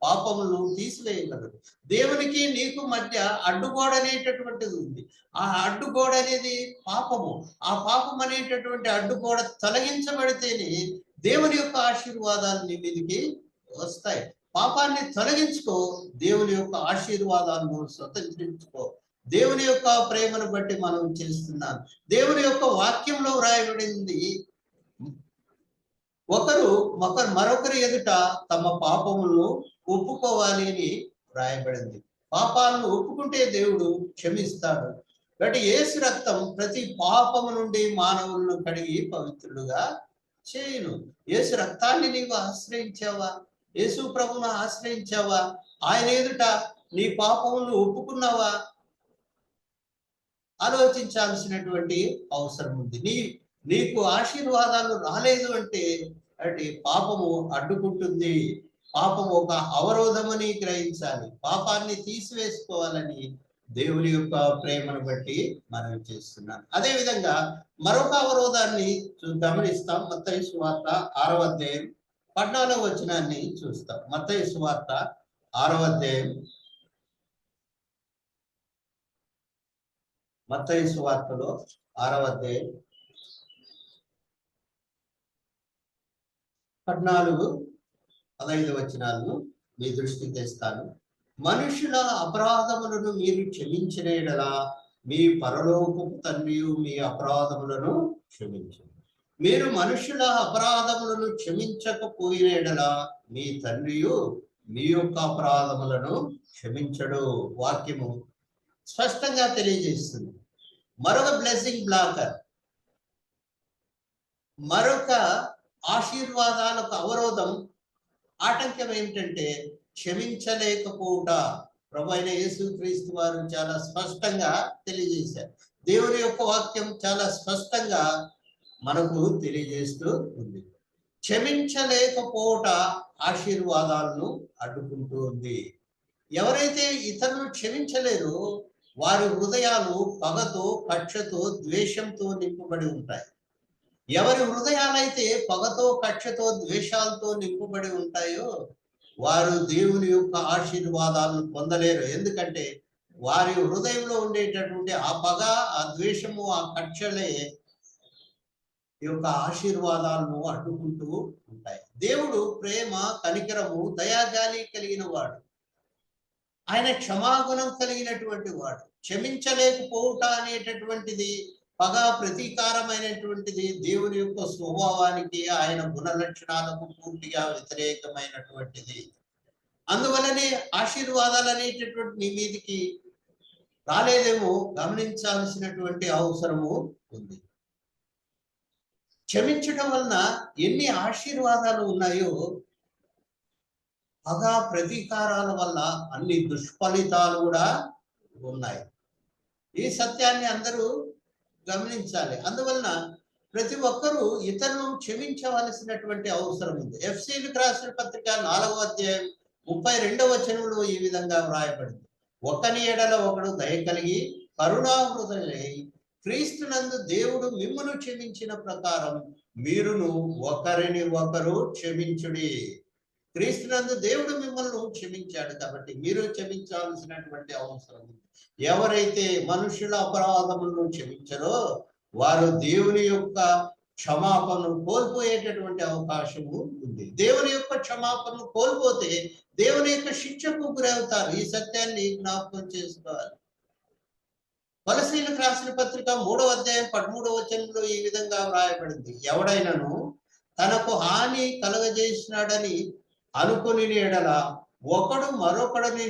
పాపములను తీసివేయగలరు. దేవునికి నీకు మధ్య అడ్డుగోడ అనేటటువంటిది ఉంది. ఆ అడ్డుగోడ అనేది పాపము. ఆ పాపం అనేటటువంటి అడ్డుగోడ తొలగించబడితేనే దేవుని యొక్క ఆశీర్వాదాలు నీ మీదకి వస్తాయి. పాపాన్ని తొలగించుకో, దేవుని యొక్క ఆశీర్వాదాలను స్వతంత్రించుకో. దేవుని యొక్క ప్రేమను బట్టి మనం చేస్తున్నాం. దేవుని యొక్క వాక్యంలో వ్రాయబడింది, ఒకరు మరొకరి ఎదుట తమ పాపములను ఒప్పుకోవాలి అని వ్రాయబడింది. పాపాలను ఒప్పుకుంటే దేవుడు క్షమిస్తాడు. కాబట్టి యేసు రక్తం ప్రతి పాపము నుండి మానవులను కడిగి పవిత్రులుగా చేయును. యేసు రక్తాన్ని నీవు ఆశ్రయించావా? యేసు ప్రభువును ఆశ్రయించావా? ఆయన ఎదుట నీ పాపములను ఒప్పుకున్నావా? ఆలోచించాల్సినటువంటి అవసరం ఉంది. నీకు ఆశీర్వాదాలు రాలేదు అంటే పాపము అడ్డుకుంటుంది. పాపము ఒక అవరోధమని గ్రహించాలి. పాపాన్ని తీసివేసుకోవాలని దేవుని యొక్క ప్రేమను బట్టి మనం చేస్తున్నాం. అదే విధంగా మరొక అవరోధాన్ని గమనిస్తాం. మత్తయి సువార్త 6వ అధ్యాయం 14వ వచనాన్ని చూస్తాం. మత్తయి సువార్త 6వ అధ్యాయం, మత్తయి సువార్తలో 6వ అధ్యాయం 14-15 వచనాలను మీ దృష్టికి తెస్తాను. మనుషుల అపరాధములను మీరు క్షమించిన యెడల మీ పరలోకపు తండ్రియు మీ అపరాధములను క్షమించు. మీరు మనుషుల అపరాధములను క్షమించకపోయిన యెడల మీ తండ్రియు మీ యొక్క అపరాధములను క్షమించడు. వాక్యము స్పష్టంగా తెలియజేస్తుంది. మరొక బ్లెస్సింగ్ బ్లాకర్, మరొక ఆశీర్వాదాలకు అవరోధం, ఆటంకం ఏమిటంటే క్షమించలేకపోవుట. ప్రభు అయిన యేసుక్రీస్తు వారు చాలా స్పష్టంగా తెలియజేశారు. దేవుని యొక్క వాక్యం చాలా స్పష్టంగా మనకు తెలియజేస్తూ ఉంది. క్షమించలేకపోవుట ఆశీర్వాదాలను అడ్డుకుంటూ ఉంది. ఎవరైతే ఇతరులను క్షమించలేరో వారి హృదయాలు పగతో, కక్షతో, ద్వేషంతో నింపబడి ఉంటాయి. ఎవరి హృదయాలైతే పగతో, కక్షతో, ద్వేషాలతో నింపబడి ఉంటాయో వారు దేవుని యొక్క ఆశీర్వాదాలను పొందలేరు. ఎందుకంటే వారి హృదయంలో ఉండేటటువంటి ఆ పగ, ఆ ద్వేషము, ఆ కక్షలే యొక్క ఆశీర్వాదాలను అడ్డుకుంటూ ఉంటాయి. దేవుడు ప్రేమ, కనికరము, దయాజాలి కలిగిన వాడు. ఆయన క్షమాగుణం కలిగినటువంటి వాడు. క్షమించలేకపోవుట అనేటటువంటిది, పగ, ప్రతీకారమైనటువంటిది దేవుని యొక్క స్వభావానికి, ఆయన గుణ లక్షణాలకు పూర్తిగా వ్యతిరేకమైనటువంటిది. అందువలనే ఆశీర్వాదాలు అనేటటువంటి నీ మీదికి రాలేదేమో గమనించాల్సినటువంటి అవసరము ఉంది. క్షమించడం వలన ఎన్ని ఆశీర్వాదాలు ఉన్నాయో పగ, ప్రతీకారాల వల్ల అన్ని దుష్ఫలితాలు కూడా ఉన్నాయి. ఈ సత్యాన్ని అందరూ గమనించాలి. అందువలన ప్రతి ఒక్కరూ ఇతరులను క్షమించవలసినటువంటి అవసరం ఉంది. ఎఫ్సీలకు రాసిన పత్రిక 4వ అధ్యాయం 32వ వచనంలో ఈ విధంగా వ్రాయబడింది. ఒకని ఎడల ఒకడు దయ కలిగి కరుణాహృదయులై క్రీస్తునందు దేవుడు మిమ్మును క్షమించిన ప్రకారం మీరును ఒకరిని ఒకరు క్షమించుడి. క్రీస్తునందు దేవుడు మిమ్మల్ని క్షమించాడు కాబట్టి మీరు క్షమించాల్సినటువంటి అవసరం ఉంది. ఎవరైతే మనుషుల అపరాధములను క్షమించరో వారు దేవుని యొక్క క్షమాపణను కోల్పోయేటటువంటి అవకాశము ఉంది. దేవుని యొక్క క్షమాపణను కోల్పోతే దేవుని యొక్క శిక్షకు గురవుతారు. ఈ సత్యాన్ని జ్ఞాపకం చేసుకోవాలి. కొలసీలకు రాసిన పత్రిక 3వ అధ్యాయం 13వ వచనంలో ఈ విధంగా వ్రాయబడింది. ఎవడైనను తనకు హాని కలగజేసినాడని అనుకుని ఎడల ఒకడు మరొకడిని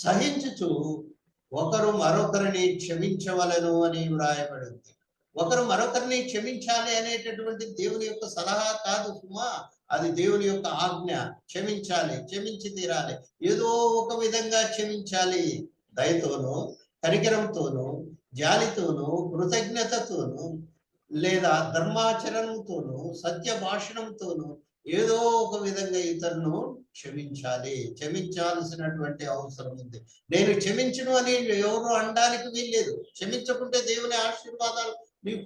సహించుచు ఒకరు మరొకరిని క్షమించవలను అని వ్రాయబడింది. ఒకరు మరొకరిని క్షమించాలి అనేటటువంటి దేవుని యొక్క సలహా కాదు సుమా, అది దేవుని యొక్క ఆజ్ఞ. క్షమించాలి, క్షమించి తీరాలి. ఏదో ఒక విధంగా క్షమించాలి. దయతోనూ, కనికరంతోనూ, జాలితోనూ, కృతజ్ఞతతోనూ, లేదా ధర్మాచరణంతోనూ, సత్య భాషణంతోనూ ఏదో ఒక విధంగా ఇతరులను క్షమించాలి. క్షమించాల్సినటువంటి అవసరం ఉంది. నేను క్షమించను అని ఎవరు అనడానికి వీల్లేదు. క్షమించకుంటే దేవుని ఆశీర్వాదాలు నీవు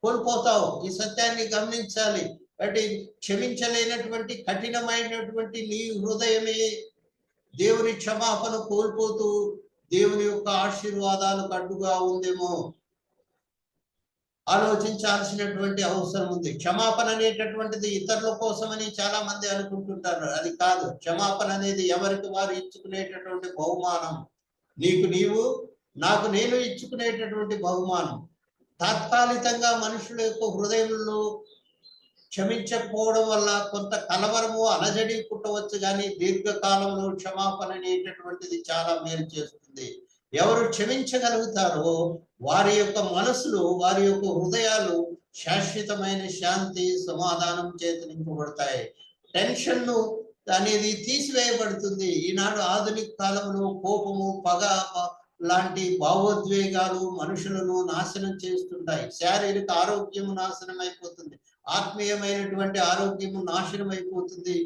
కోల్పోతావు. ఈ సత్యాన్ని గమనించాలి. కాబట్టి క్షమించలేనటువంటి కఠినమైనటువంటి నీ హృదయమే దేవుని క్షమాపణ కోల్పోతూ దేవుని యొక్క ఆశీర్వాదాలకు అడ్డుగా ఉందేమో ఆలోచించాల్సినటువంటి అవసరం ఉంది. క్షమాపణ అనేటటువంటిది ఇతరుల కోసమని చాలా మంది అనుకుంటుంటారు. అది కాదు. క్షమాపణ అనేది ఎవరికి వారు ఇచ్చుకునేటటువంటి బహుమానం. నీకు నీవు నాకు నేను ఇచ్చుకునేటటువంటి బహుమానం. తాత్కాలికంగా మనుషుల యొక్క హృదయంలో క్షమించకపోవడం వల్ల కొంత కలవరము అలజడి పుట్టవచ్చు, కానీ దీర్ఘకాలంలో క్షమాపణ అనేటటువంటిది చాలా మేలు చేస్తుంది. ఎవరు క్షమించగలుగుతారో వారి యొక్క మనసులు, వారి యొక్క హృదయాలు శాశ్వతమైన శాంతి సమాధానం చేత నింపబడతాయి. టెన్షన్ అనేది తీసివేయబడుతుంది. ఈనాడు ఆధునిక కాలంలో కోపము, పగ లాంటి భావోద్వేగాలు మనుషులను నాశనం చేస్తుంటాయి. శారీరక ఆరోగ్యము నాశనం అయిపోతుంది, ఆత్మీయమైనటువంటి ఆరోగ్యము నాశనం అయిపోతుంది.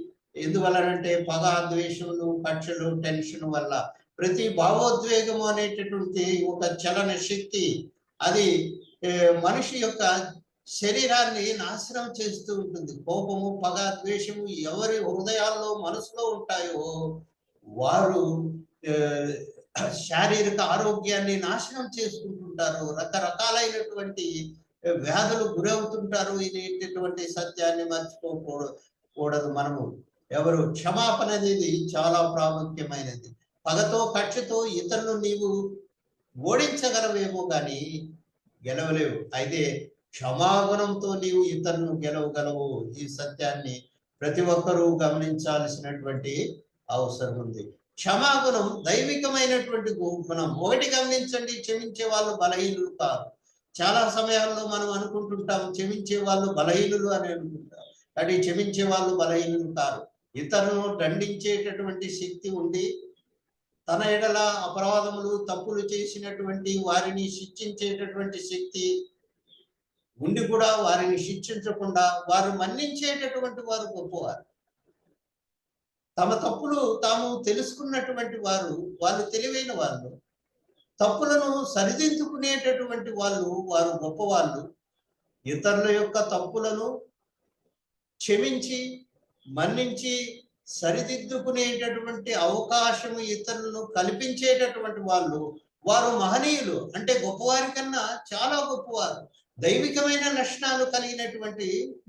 ఎందువలనంటే పగ, ద్వేషములు, కక్షలు, టెన్షన్ వల్ల. ప్రతి భావోద్వేగము అనేటటువంటి ఒక చలన శక్తి, అది మనిషి యొక్క శరీరాన్ని నాశనం చేస్తూ ఉంటుంది. కోపము, పగ, ద్వేషము ఎవరి హృదయాల్లో మనసులో ఉంటాయో వారు శారీరక ఆరోగ్యాన్ని నాశనం చేసుకుంటుంటారు, రకరకాలైనటువంటి వ్యాధులు గురవుతుంటారు. ఇటువంటి సత్యాన్ని మర్చిపోకూడదు. మనము ఎవరు క్షమాపణ అనేది చాలా ప్రాముఖ్యమైనది. పగతో, కక్షతో ఇతరులు నీవు ఓడించగలవేమో కానీ గెలవలేవు. అయితే క్షమాగుణంతో నీవు ఇతరులను గెలవగలవు. ఈ సత్యాన్ని ప్రతి ఒక్కరూ గమనించాల్సినటువంటి అవసరం ఉంది. క్షమాగుణం దైవికమైనటువంటి గుణం. ఒకటి గమనించండి, క్షమించే వాళ్ళు బలహీనులు కాదు. చాలా సమయాల్లో మనం అనుకుంటుంటాం క్షమించే వాళ్ళు బలహీనులు అని అనుకుంటాం, కానీ క్షమించే వాళ్ళు బలహీనులు కాదు. ఇతరులను దండించేటటువంటి శక్తి ఉండి, తన ఎడల అపరాధములు, తప్పులు చేసినటువంటి వారిని శిక్షించేటటువంటి శక్తి ఉండి కూడా వారిని శిక్షించకుండా వారు మన్నించేటటువంటి వారు గొప్పవారు. తమ తప్పులు తాము తెలుసుకున్నటువంటి వారు, వాళ్ళు తెలివైన వాళ్ళు. తప్పులను సరిదిద్దుకునేటటువంటి వారు గొప్పవాళ్ళు. ఇతరుల యొక్క తప్పులను క్షమించి మన్నించి సరిదిద్దుకునేటటువంటి అవకాశము ఇతరులను కల్పించేటటువంటి వారు మహనీయులు. అంటే గొప్పవారి కన్నా చాలా గొప్పవారు, దైవికమైన లక్షణాలు కలిగినటువంటి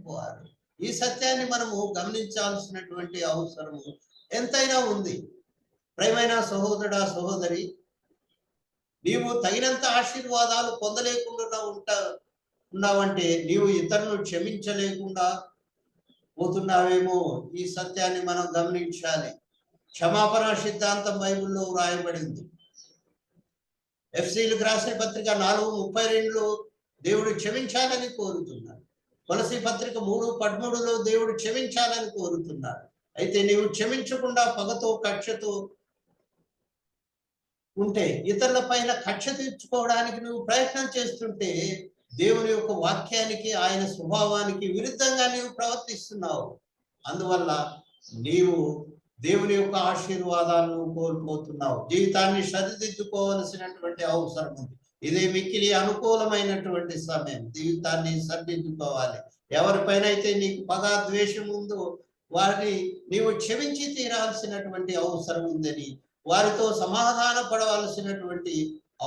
వారు. ఈ సత్యాన్ని మనము గమనించాల్సినటువంటి అవసరము ఎంతైనా ఉంది. ప్రియమైన సహోదరుడా, సహోదరి, నీవు తగినంత ఆశీర్వాదాలు పొందలేకుండా ఉన్నావంటే నీవు ఇతరులను క్షమించలేకుండా పోతున్నావేమో. ఈ సత్యాన్ని మనం గమనించాలి. క్షమాపణ సిద్ధాంతం బైబిల్లో వ్రాయబడింది. ఎఫ్సీలకు రాసిన పత్రిక 4:32లో దేవుడు క్షమించాలని కోరుతున్నాడు. కొలసీ పత్రిక 3:13లో దేవుడు క్షమించాలని కోరుతున్నాడు. అయితే నీవు క్షమించకుండా పగతో, కక్షతో ఉంటే, ఇతరుల పైన కక్ష తీర్చుకోవడానికి నువ్వు ప్రయత్నం చేస్తుంటే, దేవుని యొక్క వాక్యానికి, ఆయన స్వభావానికి విరుద్ధంగా నీవు ప్రవర్తిస్తున్నావు. అందువల్ల నీవు దేవుని యొక్క ఆశీర్వాదాలను కోల్పోతున్నావు. జీవితాన్ని సరిదిద్దుకోవలసినటువంటి అవసరం ఉంది. ఇదే మిక్కిలి అనుకూలమైనటువంటి సమయం. జీవితాన్ని సరిదిద్దుకోవాలి. ఎవరిపైన అయితే నీకు పగ, ద్వేషం ఉందో వారిని నీవు క్షమించి తీరాల్సినటువంటి అవసరం ఉందని, వారితో సమాధాన పడవలసినటువంటి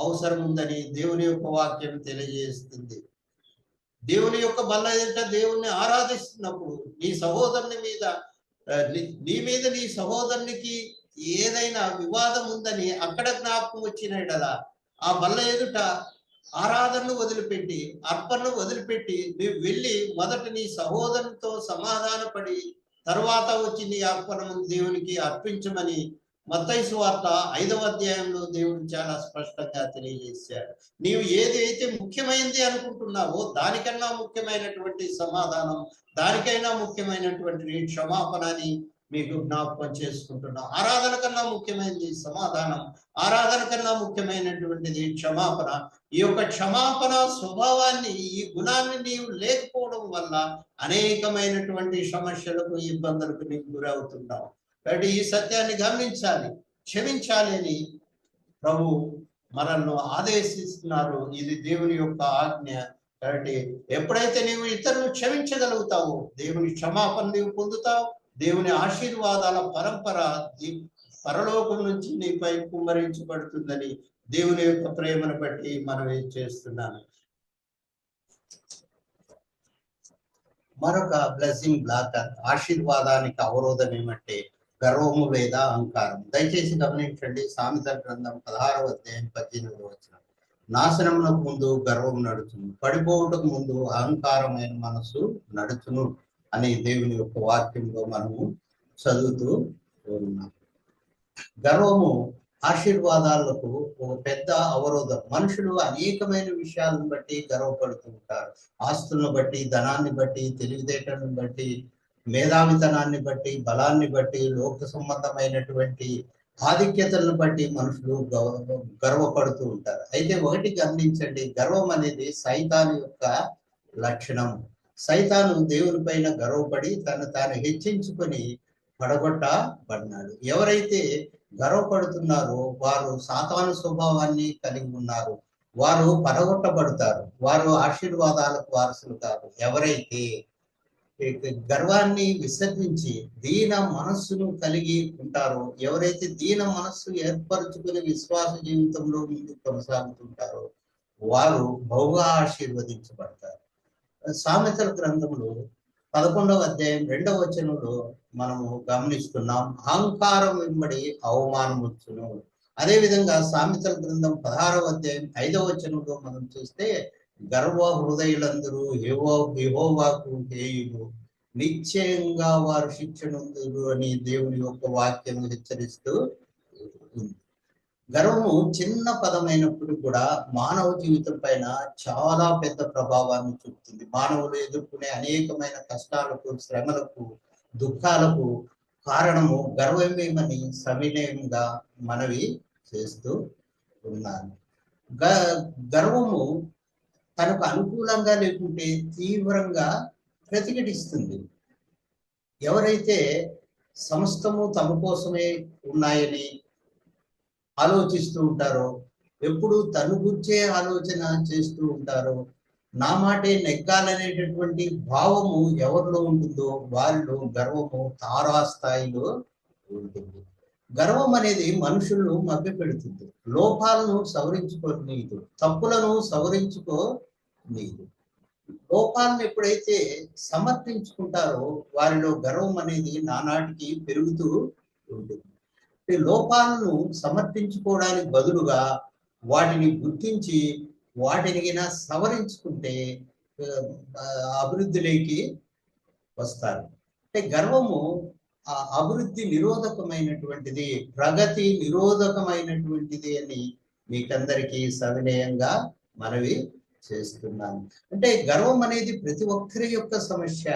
అవసరం ఉందని దేవుని యొక్క వాక్యం తెలియజేస్తుంది. దేవుని యొక్క బల్ల ఎదుట దేవుణ్ణి ఆరాధిస్తున్నప్పుడు నీ సహోదరుని మీద, నీ సహోదరునికి ఏదైనా వివాదం ఉందని అక్కడ జ్ఞాపకం వచ్చిన ఎడల, ఆ బల్ల ఎదుట ఆరాధనను వదిలిపెట్టి, అర్పణను వదిలిపెట్టి నువ్వు వెళ్ళి మొదట నీ సహోదరునితో సమాధానపడి తర్వాత వచ్చి నీ అర్పణను దేవునికి అర్పించమని మత్తయి సువార్త 5వ అధ్యాయంలో దేవుడు చాలా స్పష్టంగా తెలియజేశాడు. నీవు ఏదైతే ముఖ్యమైనది అనుకుంటున్నావో దానికన్నా ముఖ్యమైనటువంటి సమాధానం, దానికైనా ముఖ్యమైనటువంటి క్షమాపణని మీకు జ్ఞాపకం చేసుకుంటున్నాం. ఆరాధన కన్నా ముఖ్యమైనది సమాధానం, ఆరాధన కన్నా ముఖ్యమైనటువంటిది క్షమాపణ. ఈ యొక్క క్షమాపణ స్వభావాన్ని, ఈ గుణాన్ని నీవు లేకపోవడం వల్ల అనేకమైనటువంటి సమస్యలకు, ఇబ్బందులకు నీకు గురవుతున్నావు. కాబట్టి ఈ సత్యాన్ని గమనించాలి, క్షమించాలి అని ప్రభు మనల్ని ఆదేశిస్తున్నారు. ఇది దేవుని యొక్క ఆజ్ఞ. కాబట్టి ఎప్పుడైతే నీవు ఇతరులను క్షమించగలుగుతావో దేవుని క్షమాపణ నీవు పొందుతావు. దేవుని ఆశీర్వాదాల పరంపర పరలోకం నుంచి నీపై కుమ్మరించబడుతుందని దేవుని యొక్క ప్రేమను బట్టి మనం ఏం చేస్తున్నాను. మరొక బ్లెస్సింగ్ బ్లాకర్, ఆశీర్వాదానికి అవరోధం ఏమంటే గర్వము లేదా అహంకారం. దయచేసి గమనించండి. సామెతల గ్రంథం 16వ అధ్యాయం 18వ వచనం. నాశనమునకు ముందు గర్వం నడుచును, పడిపోవుటకు ముందు అహంకారమైన మనసు నడుచును అని దేవుని యొక్క వాక్యంలో మనము చదువుతూ ఉన్నాం. గర్వము ఆశీర్వాదాలకు ఒక పెద్ద అవరోధం. మనుషులు అనేకమైన విషయాలను బట్టి గర్వపడుతూ ఉంటారు. ఆస్తులను బట్టి, ధనాన్ని బట్టి, తెలివితేటలను బట్టి, మేధావితనాన్ని బట్టి, బలాన్ని బట్టి, లోక సంబంధమైనటువంటి ఆధిక్యతలను బట్టి మనుషులు గర్వపడుతూ ఉంటారు. అయితే ఒకటి గమనించండి, గర్వం అనేది సైతాను యొక్క లక్షణం. సైతాను దేవుని పైన గర్వపడి తను తాను హెచ్చించుకొని పడగొట్టబడినాడు. ఎవరైతే గర్వపడుతున్నారో వారు సాతాను స్వభావాన్ని కలిగి ఉన్నారు. వారు పడగొట్టబడతారు. వారు ఆశీర్వాదాలకు వారసులు కాదు. ఎవరైతే గర్వాన్ని విసర్జించి దీన మనస్సును కలిగి ఉంటారో, ఎవరైతే దీన మనస్సు ఏర్పరచుకుని విశ్వాస జీవితంలో ముందుకు కొనసాగుతుంటారో వారు బహుగా ఆశీర్వదించబడతారు. సామెతల గ్రంథంలో 11వ అధ్యాయం 2వ వచనంలో మనము గమనిస్తున్నాం, అహంకారం వెంబడి అవమానం వచ్చును. అదేవిధంగా సామెతల గ్రంథం 16వ అధ్యాయం 5వ వచనంలో మనం చూస్తే, గర్వ హృదయులందరూ యెహోవాకు హేయులు, నిశ్చయంగా వారు శిక్షణుందురు అని దేవుని యొక్క వాక్యం హెచ్చరిస్తూ ఉంది. గర్వము చిన్న పదమైనప్పుడు కూడా మానవ జీవితం పైన చాలా పెద్ద ప్రభావాన్ని చూపుతుంది. మానవులు ఎదుర్కొనే అనేకమైన కష్టాలకు, శ్రమలకు, దుఃఖాలకు కారణము గర్వమేమని సవినయంగా మనవి చేస్తూ ఉన్నాను. గర్వము తనకు అనుకూలంగా లేకుంటే తీవ్రంగా ప్రతిఘటిస్తుంది. ఎవరైతే సమస్తము తమ కోసమే ఉన్నాయని ఆలోచిస్తూ ఉంటారో, ఎప్పుడు తను గుర్చే ఆలోచన చేస్తూ ఉంటారో, నా మాటే నెగ్గాలనేటటువంటి భావము ఎవరిలో ఉంటుందో వారిలో గర్వము తారాస్థాయిలో ఉంటుంది. గర్వం అనేది మనుషులను మభ్యపెడుతుంది. లోపాలను సవరించుకోనీదు, తప్పులను సవరించుకోనీదు. లోపాలను ఎప్పుడైతే సమర్థించుకుంటారో వారిలో గర్వం అనేది నానాటికి పెరుగుతూ ఉంటుంది. లోపాలను సమర్థించుకోవడానికి బదులుగా వాటిని గుర్తించి వాటిని సవరించుకుంటే అభివృద్ధిలోకి వస్తారు. అంటే గర్వము అభివృద్ధి నిరోధకమైనటువంటిది, ప్రగతి నిరోధకమైనటువంటిది అని మీకందరికీ సవినయంగా మనవి చేస్తున్నాను. అంటే గర్వం అనేది ప్రతి ఒక్కరి యొక్క సమస్య.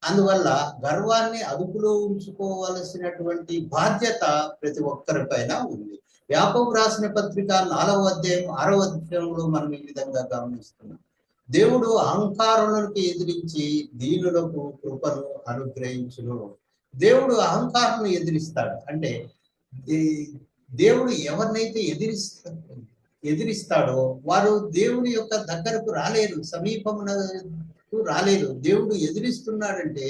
అందువల్ల గర్వాన్ని అదుపులో ఉంచుకోవలసినటువంటి బాధ్యత ప్రతి ఒక్కరి పైన ఉంది. యాకోబు రాసిన పత్రిక 4వ అధ్యాయం 6వ అధ్యాయంలో మనం ఈ విధంగా గమనిస్తున్నాం, దేవుడు అహంకారులకు ఎదిరించి దీనులకు కృపను అనుగ్రహించును. దేవుడు అహంకారాన్ని ఎదిరిస్తాడు. అంటే దేవుడు ఎవరినైతే ఎదిరిస్తాడో వారు దేవుని యొక్క దగ్గరకు రాలేరు, సమీపమునకు రాలేరు. దేవుడు ఎదిరిస్తున్నాడంటే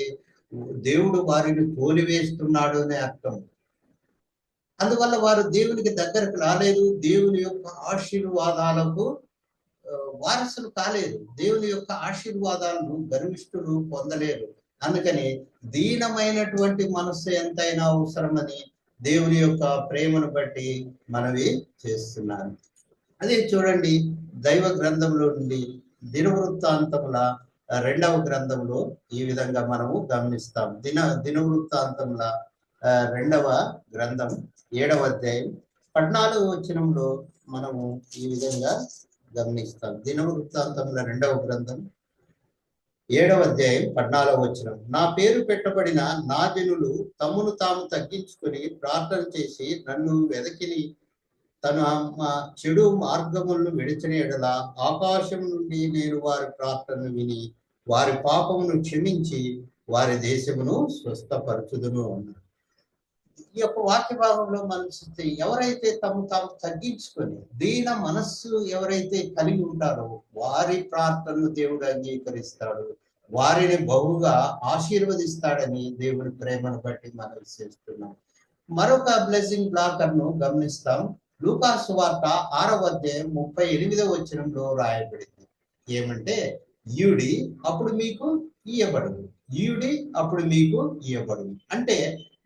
దేవుడు వారిని తోలివేస్తున్నాడు అనే అర్థం. అందువల్ల వారు దేవునికి దగ్గరకు రాలేరు, దేవుని యొక్క ఆశీర్వాదాలకు వారసులు కాలేరు, దేవుని యొక్క ఆశీర్వాదాలను గర్విష్ఠులు పొందలేరు. అందుకని దీనమైనటువంటి మనస్సు ఎంతైనా అవసరమని దేవుని యొక్క ప్రేమను బట్టి మనవి చేస్తున్నాను. అదే చూడండి, దైవ గ్రంథంలో నుండి దినవృత్తాంతముల 2వ గ్రంథంలో ఈ విధంగా మనము గమనిస్తాం. దినవృత్తాంతముల 2వ గ్రంథం 7వ అధ్యాయం 14వ వచనంలో మనము ఈ విధంగా గమనిస్తాం. దినవృత్తాంతముల 2వ గ్రంథం 7వ అధ్యాయం 14వ వచనం, నా పేరు పెట్టబడిన నా జనులు తమ్మును తాము తగ్గించుకొని ప్రార్థన చేసి నన్ను వెదకిని తన చెడు మార్గములను విడిచిన ఎడల ఆకాశం నుండి నేను వారి ప్రార్థనను విని వారి పాపమును క్షమించి వారి దేశమును స్వస్థపరచుదును అన్నారు. ఈ యొక్క వాక్య భాగంలో మనం చూస్తే ఎవరైతే తాము తగ్గించుకొని దీన మనస్సు ఎవరైతే కలిగి ఉంటారో వారి ప్రార్థనను దేవుడు అంగీకరిస్తాడు, వారిని బహుగా ఆశీర్వదిస్తాడని దేవుని ప్రేమను బట్టి మనం చేస్తున్నాం. మరొక బ్లెస్సింగ్ బ్లాకర్ను గమనిస్తాం. లూకా సువార్త 6వ అధ్యాయం 38వ వచనంలో రాయబడింది. ఏమంటే, ఈయుడి అప్పుడు మీకు ఇయ్యబడును, ఈయుడి అప్పుడు మీకు ఇయ్యబడును. అంటే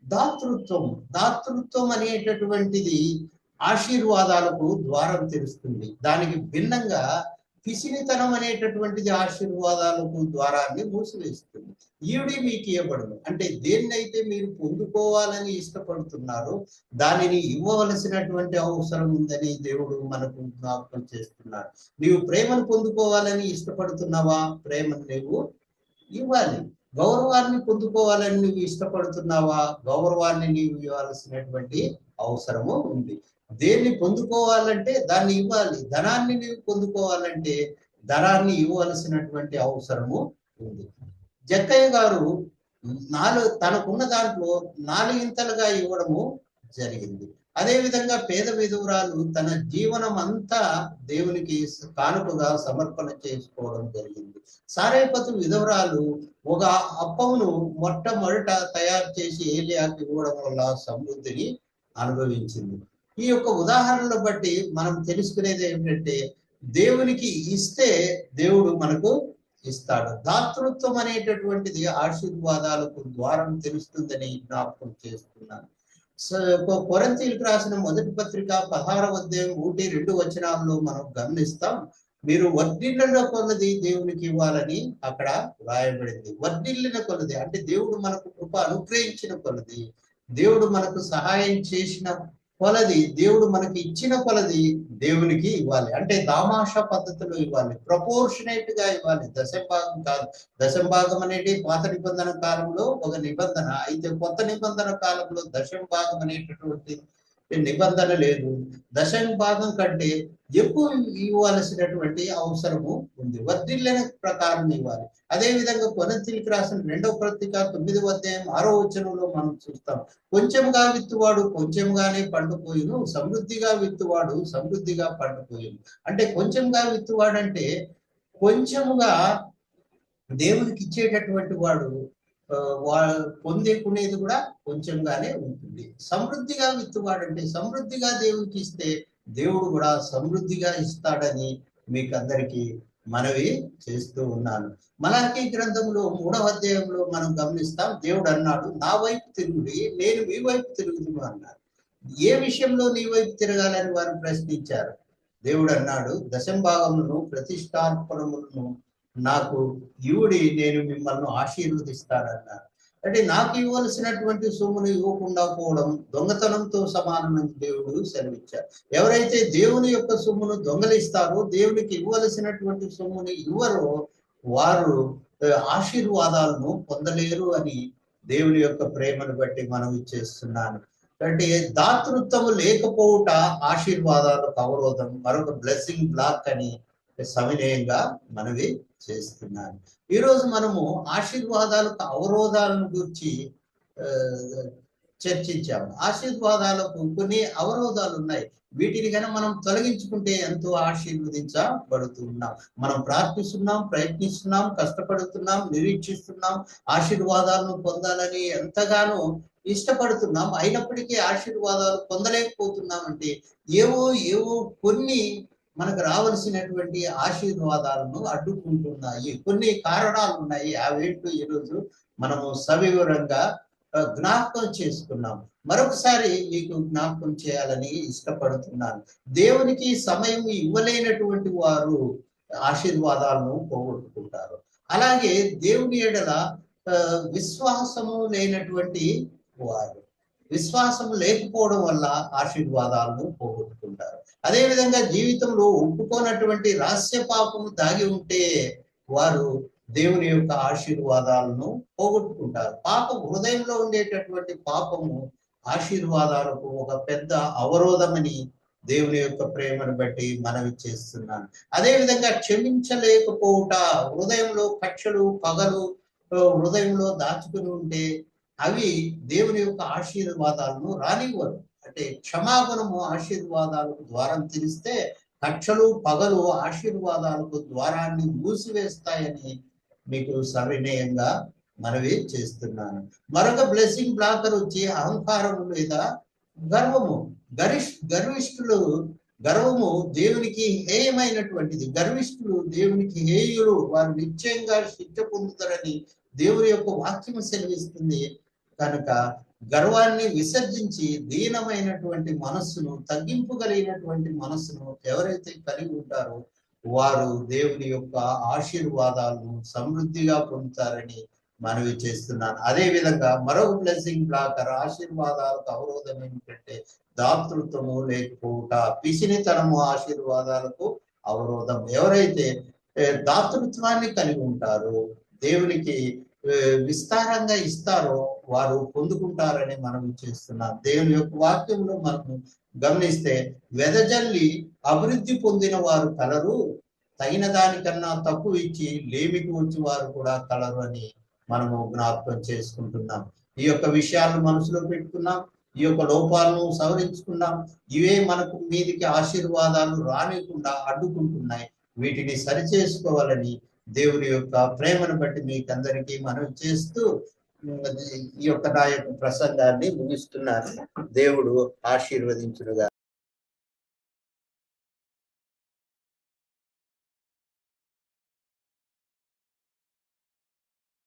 దాతృత్వం అనేటటువంటిది ఆశీర్వాదాలకు ద్వారం తెరుస్తుంది. దానికి భిన్నంగా పిసినితనం అనేటటువంటిది ఆశీర్వాదాలకు ద్వారాన్ని మూసివేస్తుంది. ఈవిడి మీకు ఇవ్వబడును అంటే దేన్నైతే మీరు పొందుకోవాలని ఇష్టపడుతున్నారో దానిని ఇవ్వవలసినటువంటి అవసరం ఉందని దేవుడు మనకు జ్ఞాపకం చేస్తున్నాడు. నీవు ప్రేమను పొందుకోవాలని ఇష్టపడుతున్నావా? ప్రేమను నీవు ఇవ్వాలి. గౌరవాన్ని పొందుకోవాలని నువ్వు ఇష్టపడుతున్నావా? గౌరవాన్ని నీవు ఇవ్వాల్సినటువంటి అవసరము ఉంది. దేన్ని పొందుకోవాలంటే దాన్ని ఇవ్వాలి. ధనాన్ని నీవు పొందుకోవాలంటే ధనాన్ని ఇవ్వవలసినటువంటి అవసరము ఉంది. జక్కయ్య గారు తనకున్న దాంట్లో 4 ఇంతలుగా ఇవ్వడము జరిగింది. అదే విధంగా పేద విధురాలు తన జీవనం అంతా దేవునికి కానుకగా సమర్పణ చేసుకోవడం జరిగింది. సారేపతు విధవరాలు ఒక అప్పమును మొట్టమొదట తయారు చేసి ఏలియాకి ఇవ్వడం వల్ల సమృద్ధిని అనుభవించింది. ఈ యొక్క ఉదాహరణలు బట్టి మనం తెలుసుకునేది ఏమిటంటే దేవునికి ఇస్తే దేవుడు మనకు ఇస్తాడు. దాతృత్వం అనేటటువంటిది ఆశీర్వాదాలకు ద్వారం తెలుస్తుందని జ్ఞాపకం చేస్తున్నాను. కొరింథీయులకు రాసిన మొదటి పత్రిక 16వ అధ్యాయం 1-2 వచనాల్లో మనం గమనిస్తాం. మీరు వర్ధిల్లిన కొలది దేవునికి ఇవ్వాలని అక్కడ రాయబడింది. వర్ధిల్లిన కొలది అంటే దేవుడు మనకు కృప అనుగ్రహించిన కొలది, దేవుడు మనకు సహాయం చేసిన కొలది, దేవుడు మనకి ఇచ్చిన కొలది దేవునికి ఇవ్వాలి. అంటే దామాషా పద్ధతిలో ఇవ్వాలి, ప్రపోర్షనేట్ గా ఇవ్వాలి. దశంభాగం కాదు. దశంభాగం అనేది పాత నిబంధన కాలంలో ఒక నిబంధన అయితే, కొత్త నిబంధన కాలంలో దశంభాగం అనేటటువంటి నిబంధన లేదు. దశంభాగం కంటే ఎక్కువ ఇవ్వాల్సినటువంటి అవసరము ఉంది. వర్ధిల్లిన ప్రకారం ఇవ్వాలి. అదే విధంగా కొరింథీయులకు రాసిన 2వ పత్రిక 9వ అధ్యాయం 6వ వచనంలో మనం చూస్తాం. కొంచెంగా విత్తువాడు కొంచెంగానే పండుపోయిను, సమృద్ధిగా విత్తువాడు సమృద్ధిగా పండుపోయిను. అంటే కొంచెంగా విత్తువాడు అంటే కొంచెముగా దేవునికి ఇచ్చేటటువంటి వాడు పొందేకునేది కూడా కొంచెంగానే ఉంటుంది. సమృద్ధిగా విత్తువాడంటే సమృద్ధిగా దేవునికి ఇస్తే దేవుడు కూడా సమృద్ధిగా ఇస్తాడని మీకు అందరికీ మనవి చేస్తూ ఉన్నాను. మలాకీ గ్రంథంలో 3వ అధ్యాయంలో మనం గమనిస్తాం. దేవుడు అన్నాడు, నా వైపు తిరుగుడి, నేను మీ వైపు తిరుగుదును అన్నాడు. ఏ విషయంలో నీ వైపు తిరగాలని వారు ప్రశ్నించారు. దేవుడు అన్నాడు, దశంభాగములను ప్రతిష్టార్పణములను నాకు ఇవుడి, నేను మిమ్మల్ని ఆశీర్వదిస్తానన్నారు. అంటే నాకు ఇవ్వవలసినటువంటి సొమ్మును ఇవ్వకుండా పోవడం దొంగతనంతో సమానమని దేవుడు సెలవిచ్చారు. ఎవరైతే దేవుని యొక్క సొమ్మును దొంగలిస్తారో, దేవునికి ఇవ్వవలసినటువంటి సొమ్ముని ఇవ్వరో, వారు ఆశీర్వాదాలను పొందలేరు అని దేవుని యొక్క ప్రేమను బట్టి మనం ఇచ్చేస్తున్నాను. అంటే దాతృత్వము లేకపోవుట ఆశీర్వాదాలకు అవరోధం, మరొక బ్లెస్సింగ్ బ్లాక్ అని సవినయంగా మనవి చేస్తున్నాను. ఈరోజు మనము ఆశీర్వాదాలకు అవరోధాలను గురించి చర్చించాము. ఆశీర్వాదాలకు కొన్ని అవరోధాలు ఉన్నాయి. వీటిని కనుక మనం తొలగించుకుంటే ఎంతో ఆశీర్వదించబడుతున్నాం. మనం ప్రార్థిస్తున్నాం, ప్రయత్నిస్తున్నాం, కష్టపడుతున్నాం, నిరీక్షిస్తున్నాం, ఆశీర్వాదాలను పొందాలని ఎంతగానో ఇష్టపడుతున్నాం. అయినప్పటికీ ఆశీర్వాదాలు పొందలేకపోతున్నామంటే ఏవో కొన్ని మనకు రావాల్సినటువంటి ఆశీర్వాదాలను అడ్డుకుంటున్నాయి. కొన్ని కారణాలు ఉన్నాయి. అవేంటో ఈరోజు మనము సవివరంగా జ్ఞాపకం చేసుకున్నాం. మరొకసారి మీకు జ్ఞాపకం చేయాలని ఇష్టపడుతున్నాను. దేవునికి సమయం ఇవ్వలేనటువంటి వారు ఆశీర్వాదాలను పోగొట్టుకుంటారు. అలాగే దేవుని ఎడల విశ్వాసము లేనటువంటి వారు, విశ్వాసం లేకపోవడం వల్ల ఆశీర్వాదాలను పోగొట్టుకుంటారు. అదేవిధంగా జీవితంలో ఒప్పుకోనటువంటి రహస్య పాపము దాగి ఉంటే వారు దేవుని యొక్క ఆశీర్వాదాలను పోగొట్టుకుంటారు. పాపం, హృదయంలో ఉండేటటువంటి పాపము ఆశీర్వాదాలకు ఒక పెద్ద అవరోధమని దేవుని యొక్క ప్రేమను బట్టి మనవి చేస్తున్నాను. అదేవిధంగా క్షమించలేకపోవుట, హృదయంలో కక్షలు పగలు హృదయంలో దాచుకుని ఉంటే అవి దేవుని యొక్క ఆశీర్వాదాలను రానివ్వరు. అంటే క్షమాగుణము ఆశీర్వాదాలకు ద్వారం తెరిస్తే కక్షలు పగలు ఆశీర్వాదాలకు ద్వారాన్ని మూసివేస్తాయని మీకు సవినయంగా మనవి చేస్తున్నాను. మరొక బ్లెస్సింగ్ బ్లాకర్ వచ్చి అహంకారం లేదా గర్వము. గర్విష్ఠులు, గర్వము దేవునికి హేయమైనటువంటిది. గర్విష్ఠులు దేవునికి హేయులు, వారు నిశ్చయంగా శిక్ష పొందుతారని దేవుని యొక్క వాక్యం సెలవిస్తుంది. కనుక గర్వాన్ని విసర్జించి దీనమైనటువంటి మనస్సును, తగ్గింపు కలిగినటువంటి మనస్సును ఎవరైతే కలిగి ఉంటారో వారు దేవుని యొక్క ఆశీర్వాదాలను సమృద్ధిగా పొందుతారని మనవి చేస్తున్నాను. అదే విధంగా మరొక బ్లెస్సింగ్ బ్లాకర్, ఆశీర్వాదాలకు అవరోధం ఏమిటంటే దాతృత్వము లేకపోవట, పిసినితనము ఆశీర్వాదాలకు అవరోధం. ఎవరైతే దాతృత్వాన్ని కలిగి ఉంటారో, దేవునికి విస్తారంగా ఇస్తారో వారు పొందుకుంటారని మనం చేస్తున్నాం. దేవుని యొక్క వాక్యంలో మనము గమనిస్తే వెదజల్లి అభివృద్ధి పొందిన వారు కలరు, తగిన దానికన్నా తక్కువ ఇచ్చి లేమికి వచ్చి వారు కూడా కలరు అని మనము జ్ఞాపకం చేసుకుంటున్నాం. ఈ యొక్క విషయాలను మనసులో పెట్టుకున్నాం, ఈ యొక్క లోపాలను సవరించుకున్నాం. ఇవే మనకు మీదికి ఆశీర్వాదాలు రానికుండా అడ్డుకుంటున్నాయి. వీటిని సరిచేసుకోవాలని దేవుని యొక్క ప్రేమను బట్టి మీకు అందరికీ మనవి చేస్తూ ఈ యొక్క నా యొక్క ప్రసంగాన్ని ముగిస్తున్నాను. దేవుడు ఆశీర్వదించునుగా.